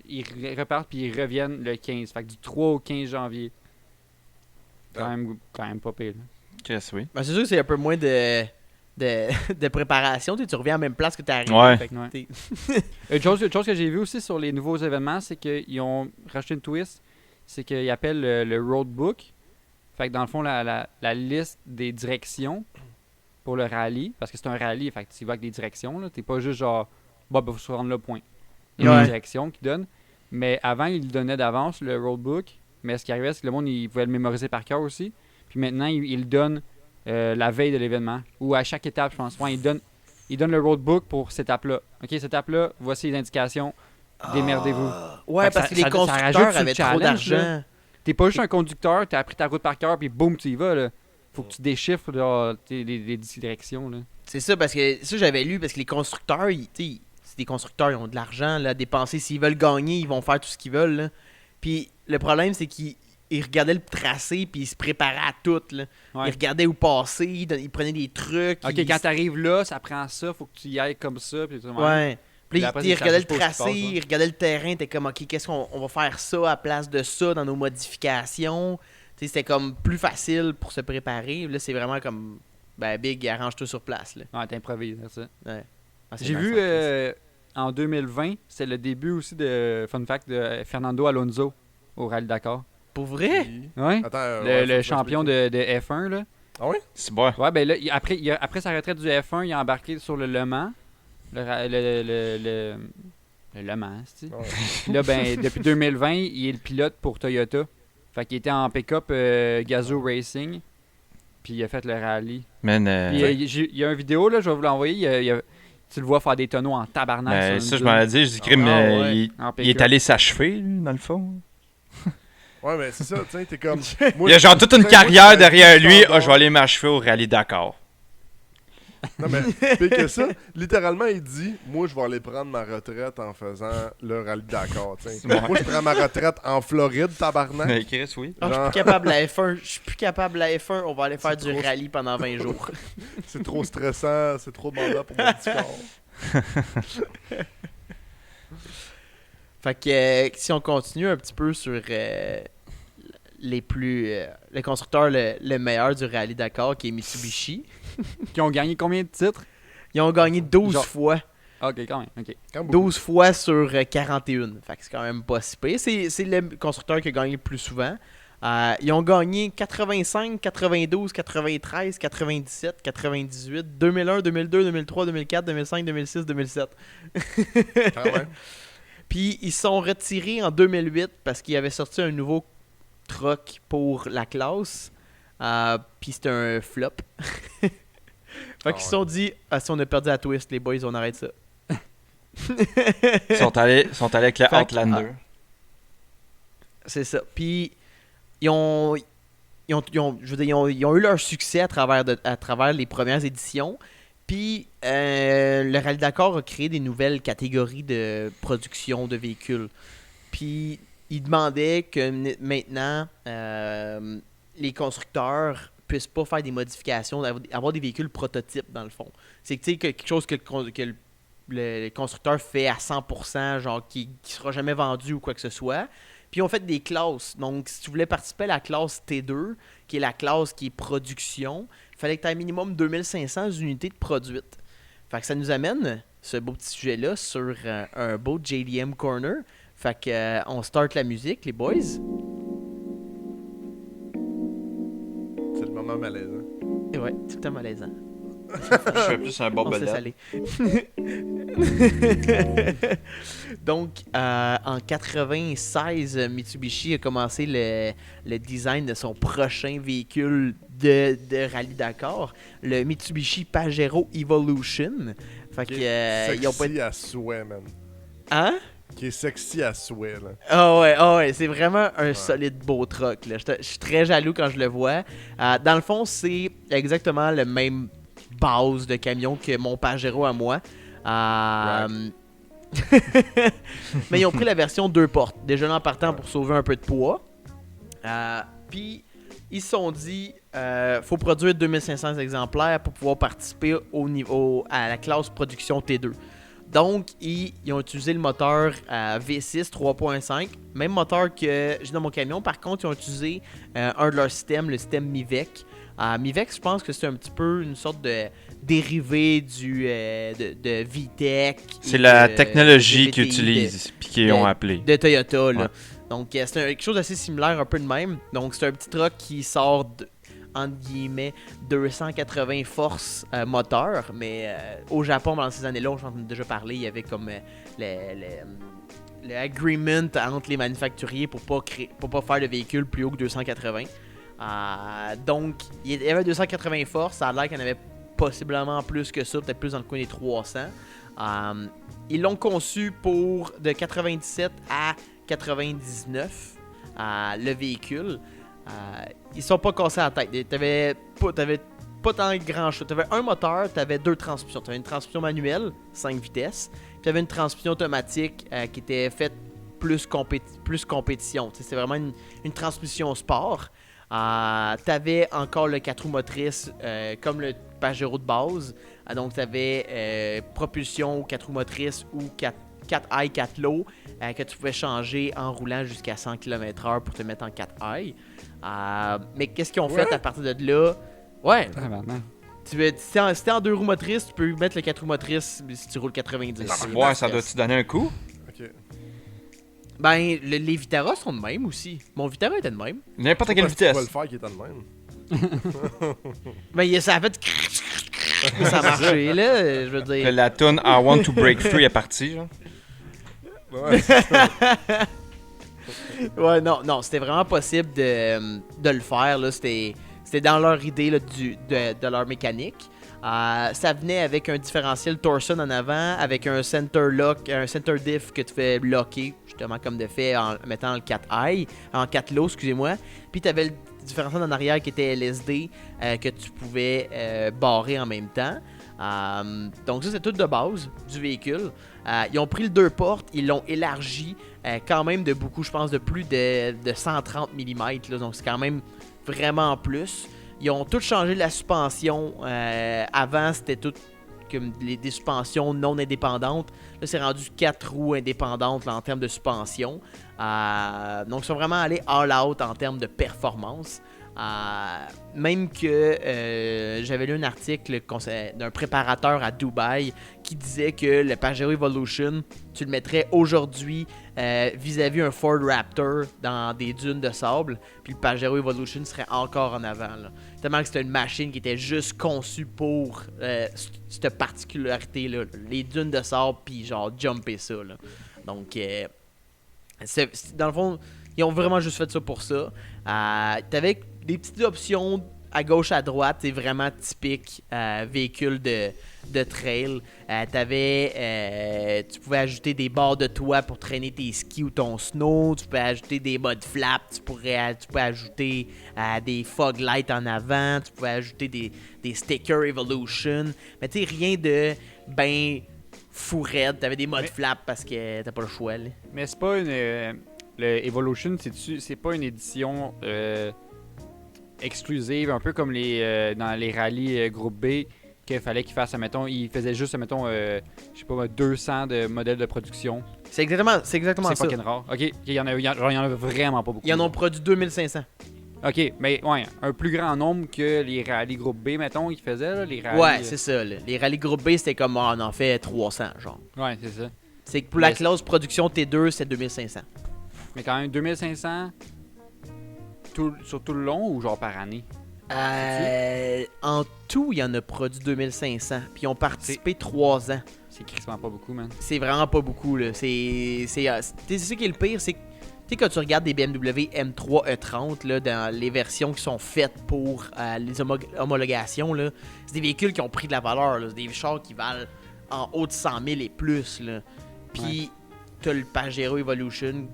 ils repartent, puis ils reviennent le 15. Fait que du 3 au 15 janvier. Quand même pas pire. Là. Yes, oui. Ben, c'est sûr que c'est un peu moins de préparation. Tu reviens à la même place que tu arrivé. Ouais. Fait que Ouais. t'es- Une chose que j'ai vu aussi sur les nouveaux événements, c'est qu'ils ont rajouté une twist. C'est qu'ils appellent le roadbook. Fait que dans le fond, la liste des directions pour le rallye, parce que c'est un rallye, fait que tu y vas avec des directions. Là. T'es pas juste genre, bah, faut se rendre là, point. Il y a Ouais. des directions qu'ils donnent. Mais avant, ils le donnaient d'avance, le roadbook. Mais ce qui arrivait, c'est que le monde, il pouvait le mémoriser par cœur aussi. Puis maintenant, il le donne la veille de l'événement. Ou à chaque étape, je pense. Ouais, il donne le roadbook pour cette étape-là. OK, cette étape-là, voici les indications. Démerdez-vous. Ouais, Fait que parce ça- que les ça rajoute constructeurs sur le avaient trop challenge, d'argent. là. T'es pas juste un conducteur, t'as appris ta route par cœur, puis boum, tu y vas. Là. Faut que tu déchiffres là, les directions. Là. C'est ça, parce que ça, j'avais lu, parce que les constructeurs, c'est des constructeurs, ils ont de l'argent là, à dépenser. S'ils veulent gagner, ils vont faire tout ce qu'ils veulent. Là. Puis le problème, c'est qu'ils regardaient le tracé, puis ils se préparaient à tout. Là. Ouais. Ils regardaient où passer, ils prenaient des trucs. OK, quand t'arrives là, ça prend ça, faut que tu y ailles comme ça. Puis tout le monde. Ouais. Puis Puis après, ils ça regardaient le change pas ce qui tracé, se passe, ils regardaient le terrain, t'es comme, ok, qu'est-ce qu'on va faire ça à la place de ça dans nos modifications. Tu sais, c'était comme plus facile pour se préparer. Là, c'est vraiment comme, ben, Big, arrange-toi sur place. Là. Ouais, t'improvises, c'est ça. Ouais. Ah, c'est J'ai nice, vu en plus. en 2020, c'est le début aussi de, fun fact, de Fernando Alonso au Rallye Dakar. Pour vrai? Puis- Ouais. Attends, Le champion de F1, là. Ah oui? C'est bon. Ouais, ben là, après sa retraite du F1, il a embarqué sur le Le Mans. Le Le Mans, c'est-tu? Ouais. Puis là, ben, depuis 2020, il est le pilote pour Toyota. Fait qu'il était en pick-up Gazoo Racing. Puis il a fait le rallye. Man, Puis il y a une vidéo, là, je vais vous l'envoyer. Tu le vois faire des tonneaux en tabarnak. ben, sur ça, une je m'en ai dit, je dis, crime, Ah, ouais. en il est pick-up. allé s'achever, lui, dans le fond. Ouais, mais c'est ça, tu sais, t'es comme. Il a genre toute une moi, carrière je- derrière lui. standard. Ah, je vais aller m'achever au Rallye Dakar. Non, mais pire que ça, littéralement, il dit moi, je vais aller prendre ma retraite en faisant le Rallye Dakar. tu sais. Ouais. Moi, je prends ma retraite en Floride, tabarnak. Mais Chris, oui. Ah, je suis Genre- plus capable de la F1. Je suis plus capable de la F1. On va aller faire C'est du trop- rallye pendant 20 jours. C'est trop stressant, c'est trop demandant pour mon petit corps. Fait que si on continue un petit peu sur les plus le constructeur le meilleur du rallye Dakar, qui est Mitsubishi. Qui ont gagné combien de titres? Ils ont gagné 12 Genre- fois. Ok, quand même. Ok. Quand beaucoup. 12 fois sur 41. Fait que c'est quand même pas si pire. C'est le constructeur qui a gagné le plus souvent. Ils ont gagné 85, 92, 93, 97, 98, 2001, 2002, 2003, 2004, 2005, 2006, 2007. Quand même. Puis ils sont retirés en 2008 parce qu'ils avaient sorti un nouveau truck pour la classe. Puis c'était un flop. Fait qu'ils se sont dit, si on a perdu la twist, les boys, on arrête ça. Ils sont allés avec le Fait que- Outlander. C'est ça. Puis ils ont eu leur succès à travers les premières éditions. Puis le Rallye Dakar a créé des nouvelles catégories de production de véhicules. Puis ils demandaient que maintenant les constructeurs puissent pas faire des modifications, avoir des véhicules prototypes dans le fond. C'est quelque chose que le constructeur fait à 100%, genre qui sera jamais vendu ou quoi que ce soit. Puis ils ont fait des classes. Donc, si tu voulais participer à la classe T2, qui est la classe qui est production, il fallait que tu aies un minimum 2500 unités de produites. Fait que ça nous amène, ce beau petit sujet-là, sur un beau JDM Corner. Fait que on start la musique, les boys. C'est le moment malaisant. Et ouais, tout le temps malaisant. Je fais plus un On se laisse bobelette. aller. Donc, en 96, Mitsubishi a commencé le design de son prochain véhicule de Rallye Dakar, le Mitsubishi Pajero Evolution. Fait que, Qui est ils ont pas... sexy à souhait, man. Hein? Qui est sexy à souhait, là. Ah ouais, c'est vraiment un solide beau truck. Là. Je suis très jaloux quand je le vois. Dans le fond, c'est exactement le même base de camion que mon Pajero à moi. Mais ils ont pris la version 2 portes. Déjà en partant pour sauver un peu de poids. Puis ils se sont dit faut produire 2500 exemplaires pour pouvoir participer à la classe production T2. Donc, ils ont utilisé le moteur V6 3.5, même moteur que j'ai dans mon camion. Par contre, ils ont utilisé un de leurs systèmes, le système Mivec. Mivec, je pense que c'est un petit peu une sorte de dérivé de VTEC. C'est la technologie de qu'ils VTI utilisent puis qu'ils ont appelé. de Toyota. Là. Ouais. Donc, c'est quelque chose d'assez similaire, un peu de même. Donc, c'est un petit truck qui sort entre guillemets 280 forces moteur, mais au Japon pendant ces années-là, j'en ai déjà parlé, il y avait comme le agreement entre les manufacturiers pour pas faire le véhicule plus haut que 280. Donc il y avait 280 forces, ça a l'air qu'il y en avait possiblement plus que ça, peut-être plus dans le coin des 300. Ils l'ont conçu pour de 97 à 99 le véhicule. Ils sont pas cassés à la tête. T'avais pas tant grand chose. T'avais un moteur, t'avais 2 transmissions. T'avais une transmission manuelle, 5 vitesses, puis t'avais une transmission automatique qui était faite plus compétition. T'sais, c'est vraiment une transmission sport. T'avais encore le 4 roues motrices comme le Pajero de base. Donc t'avais propulsion 4 roues motrices ou 4 high, 4 low que tu pouvais changer en roulant jusqu'à 100 km/h pour te mettre en 4 high. Mais qu'est-ce qu'ils ont fait à partir de là? Ouais, Ah, maintenant. si t'es en 2 roues motrices, tu peux mettre le 4 roues motrices si tu roules 90. Ouais, ça doit-tu donner un coup? Ok. Ben, les Vitara sont de même aussi. Mon Vitara était de même. N'importe quelle Parce que tu vas vitesse. le faire qui est en même. Ben, ça a fait... ça a marché, là, je veux Que dire. la tune I Want to Break Free est partie, genre. Ouais, Ouais, non, c'était vraiment possible de le faire, là. C'était dans leur idée là, de leur mécanique. Ça venait avec un différentiel Torsen en avant, avec un center lock, un center diff que tu fais locker, justement comme de fait en mettant le 4 high, en 4 low, excusez-moi. Puis tu avais le différentiel en arrière qui était LSD que tu pouvais barrer en même temps. Donc ça c'est tout de base du véhicule. Ils ont pris le 2 portes, ils l'ont élargi quand même de beaucoup, je pense de plus de 130 mm, là, donc c'est quand même vraiment plus. Ils ont tout changé la suspension. Avant c'était tout comme des suspensions non indépendantes. Là c'est rendu 4 roues indépendantes là, en termes de suspension. Donc ils sont vraiment allés all out en termes de performance. Même que j'avais lu un article d'un préparateur à Dubaï qui disait que le Pajero Evolution, tu le mettrais aujourd'hui vis-à-vis un Ford Raptor dans des dunes de sable, puis le Pajero Evolution serait encore en avant. Là. Tellement que c'était une machine qui était juste conçue pour cette particularité-là, les dunes de sable, puis genre jumper ça. Là. Donc, dans le fond, ils ont vraiment juste fait ça pour ça. T'avais des petites options à gauche, à droite, c'est vraiment typique véhicule de trail. Tu pouvais ajouter des barres de toit pour traîner tes skis ou ton snow. Tu pouvais ajouter des mud flaps. Tu pouvais ajouter des fog lights en avant. Tu pouvais ajouter des stickers Evolution. Mais tu sais, rien de ben fou raide. T'avais des mud flaps parce que t'as pas le choix. Là. Mais c'est pas une. Le Evolution, c'est pas une édition exclusive, un peu comme dans les rallyes groupe B, qu'il fallait qu'ils fassent, admettons, ils faisaient juste, admettons, je sais pas, 200 de modèles de production. C'est exactement C'est ça. fucking rare. Ok, il y en a vraiment pas beaucoup. Ils en ont produit 2500. Ok, mais ouais, un plus grand nombre que les rallyes groupe B, mettons, qu'ils faisaient, là, les rallyes. Ouais, c'est ça. Là. Les rallyes groupe B, c'était comme on en fait 300, genre. Ouais, c'est ça. C'est que pour la classe production T2, c'est 2500. Mais quand même, 2500 sur tout le long ou genre par année? En tout, il y en a produit 2500. Puis ils ont participé 3 ans. C'est crissement pas beaucoup, man. C'est vraiment pas beaucoup, là. C'est ça qui est le pire, c'est que tu sais, quand tu regardes des BMW M3 E30, là, dans les versions qui sont faites pour les homologations, là, c'est des véhicules qui ont pris de la valeur, là. C'est des chars qui valent en haut de 100 000 et plus, là. Puis t'as le Pajero Evolution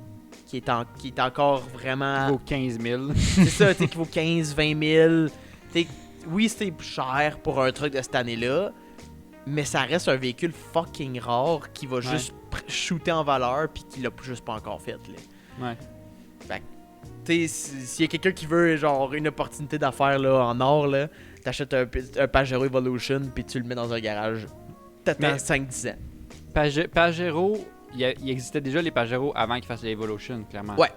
qui est encore vraiment... Il vaut 15 000. C'est ça, tu sais, qui vaut 15, 20 000. T'sais, oui, c'est cher pour un truck de cette année-là, mais ça reste un véhicule fucking rare qui va juste shooter en valeur puis qui l'a juste pas encore fait, là. Ouais. Fait que, tu sais, s'il y a quelqu'un qui veut, genre, une opportunité d'affaires, là, en or, là, t'achètes un Pajero Evolution puis tu le mets dans un garage. T'attends 5-10 ans. Pajero... Il existait déjà les Pajero avant qu'ils fassent l'Evolution, clairement. Ouais.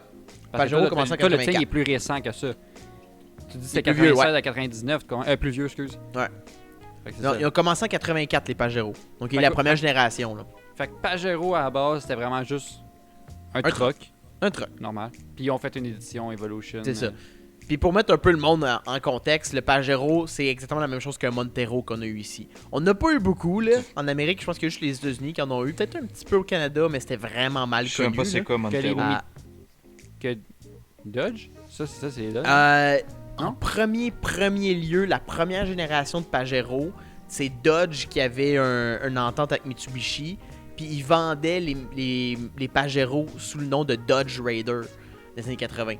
Parce Pajero que commence en toi, le 84. tien il est plus récent que ça. Tu dis que Il est c'était plus vieux, 96 à 99. Plus vieux, excuse. Ouais. Fait que c'est Non, ça. ils ont commencé en 84, les Pajero. Donc, il Fait est la que- première génération, là. Fait que Pajero, à la base, c'était vraiment juste un truck Un truck. normal. Puis ils ont fait une édition Evolution. C'est ça. Puis pour mettre un peu le monde en contexte, le Pajero, c'est exactement la même chose qu'un Montero qu'on a eu ici. On n'a pas eu beaucoup, là. En Amérique, je pense qu'il y a juste les États-Unis qui en ont eu. Peut-être un petit peu au Canada, mais c'était vraiment mal Je sais connu. même pas c'est là. quoi Montero. Ah, Que Dodge? Ça, c'est les Dodge? en Non? premier lieu, la première génération de Pajero, c'est Dodge qui avait une entente avec Mitsubishi. Puis ils vendaient les Pajero sous le nom de Dodge Raider des années 80.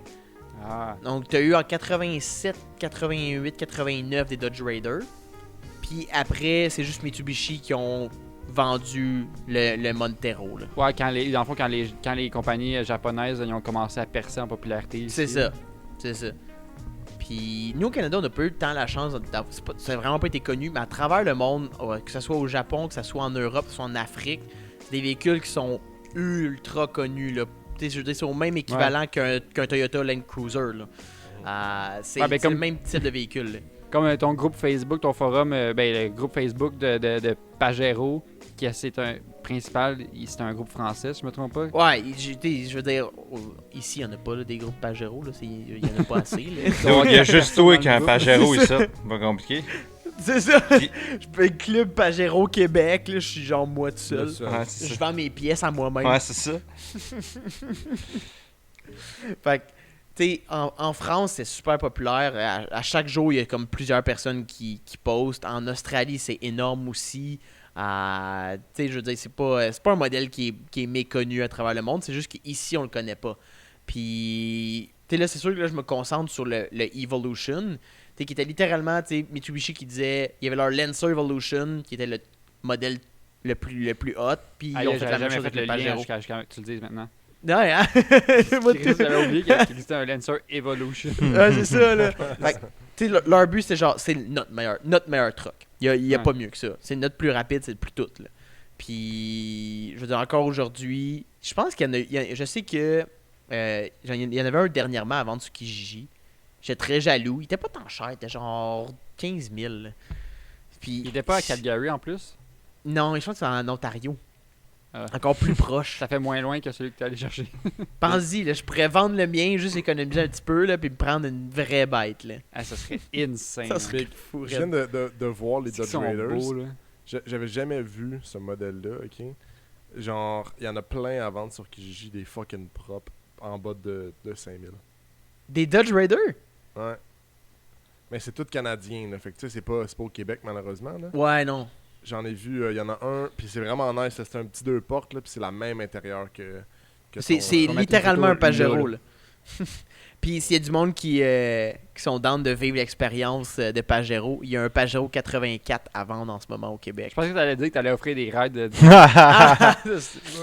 Ah. Donc, tu as eu en 87, 88, 89 des Dodge Raider. Puis après, c'est juste Mitsubishi qui ont vendu le Montero. Là. Ouais, dans le fond, quand les compagnies japonaises ils ont commencé à percer en popularité. Ici, C'est ça. C'est ça. Puis nous, au Canada, on n'a pas eu tant la chance. Ça n'a vraiment pas été connu. Mais à travers le monde, que ce soit au Japon, que ce soit en Europe, que ce soit en Afrique, c'est des véhicules qui sont ultra connus. Là. Je veux dire, c'est au même équivalent qu'un Toyota Land Cruiser. Là. C'est comme- le même type de véhicule. Là. Comme ton groupe Facebook, ton forum, le groupe Facebook de Pajero, c'est un principal, c'est un groupe français, si je me trompe pas. Ouais, je veux dire, ici, il n'y en a pas là, des groupes Pajero. Il n'y en a pas assez. Là. Donc, il y a juste toi qui a un C'est Pajero ici. Pas compliqué. C'est ça. Puis- Je fais le club Pajero Québec. Là, je suis genre moi tout seul. Ouais, c'est Je ça. vends mes pièces à moi-même. Ouais, c'est ça. Fait que, tu sais, en France, c'est super populaire. À chaque jour, il y a comme plusieurs personnes qui postent. En Australie, c'est énorme aussi. Tu sais, je veux dire, c'est pas un modèle qui est méconnu à travers le monde. C'est juste qu'ici, on le connaît pas. Puis, tu sais, là, c'est sûr que là, je me concentre sur le Evolution. Tu sais, qui était littéralement, tu sais, Mitsubishi qui disait... Il y avait leur Lancer Evolution, qui était le modèle le plus hot. Puis, ils ont fait la même chose avec le lien Pajero. jusqu'à que tu le dises maintenant. Ouais, hein? J'avais oublié qu'il existait un Lancer Evolution. Ouais, c'est ça, là. Fait que, tu sais, leur but, c'est genre, c'est notre meilleur truck. Il y a Ouais. pas mieux que ça. C'est notre plus rapide, c'est le plus tout, là. Puis, je veux dire, encore aujourd'hui, je pense je sais que il y en avait un dernièrement à vendre sur Kijiji. J'étais très jaloux. Il était pas tant cher, il était genre 15 000. là. Puis, Il était pas à Calgary en plus. Non, je pense que c'est en Ontario. Ah. Encore plus proche. Ça fait moins loin que celui que tu allé chercher. Pense-y, là, je pourrais vendre le mien, juste économiser un petit peu, là, puis me prendre une vraie bête, là. Ah, ça serait insane. Ça serait fou. Je viens de voir les Ils Dodge sont Raiders. beaux, là. J'avais jamais vu ce modèle-là, ok? Genre, il y en a plein à vendre sur Kijiji, des fucking propres, en bas de 5000. Des Dodge Raider? Ouais. Mais c'est tout canadien, là. Fait que tu sais, c'est pas au Québec, malheureusement, là. Ouais, non. J'en ai vu, il y en a un, puis c'est vraiment nice, là. C'est un petit 2 portes, là, puis c'est la même intérieur que C'est ton, mettre littéralement une un photo Pajero, là. là. Puis s'il y a du monde qui sont down de vivre l'expérience de Pajero, il y a un Pajero 84 à vendre en ce moment au Québec. Je pensais que tu allais dire que tu allais offrir des rides de. Ah!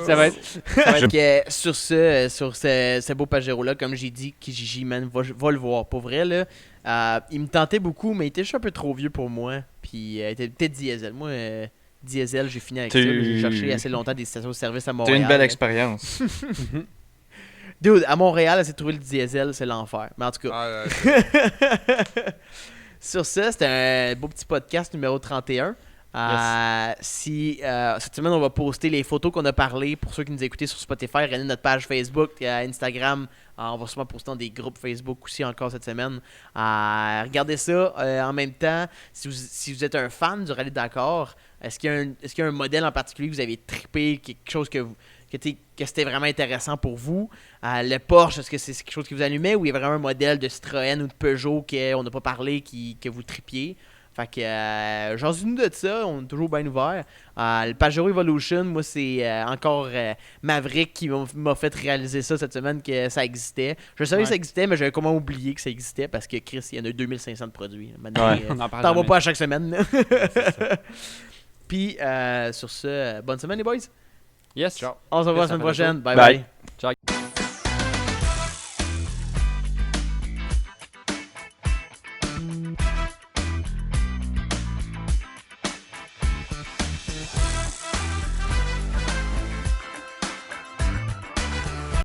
Ça va être. Fait que, sur ce beau Pajero-là, comme j'ai dit, Kijiji, man, va le voir. Pour vrai, là, il me tentait beaucoup, mais il était juste un peu trop vieux pour moi. Puis il était peut-être diesel. Moi, diesel, j'ai fini avec ça. J'ai cherché assez longtemps des stations-service à Montréal. C'est une belle expérience. Dude, à Montréal, essayer de trouver le diesel, c'est l'enfer. Mais en tout cas, Ah, sur ça, c'était un beau petit podcast numéro 31. Cette semaine, on va poster les photos qu'on a parlé. Pour ceux qui nous écoutent sur Spotify, regardez notre page Facebook, Instagram. On va sûrement poster dans des groupes Facebook aussi encore cette semaine. Regardez ça. En même temps, si vous êtes un fan du Rallye Dakar, est-ce qu'il y a un modèle en particulier que vous avez trippé, quelque chose que c'était vraiment intéressant pour vous? Le Porsche, est-ce que c'est quelque chose qui vous allumait, ou il y a vraiment un modèle de Citroën ou de Peugeot qu'on n'a pas parlé que vous trippiez? Fait que, nous de ça, on est toujours bien ouvert. Le Pajero Evolution, moi, c'est encore Maverick qui m'a fait réaliser ça cette semaine, que ça existait. Je savais que ça existait, mais j'avais comment oublié que ça existait, parce que Chris, il y en a 2500 de produits. Maintenant, On en parle t'en vas jamais. pas à chaque semaine. Là. Puis, sur ce, bonne semaine les boys. Yes. Ciao. On se revoit la Ça semaine fait le prochaine. Bye Bye. bye. Ciao.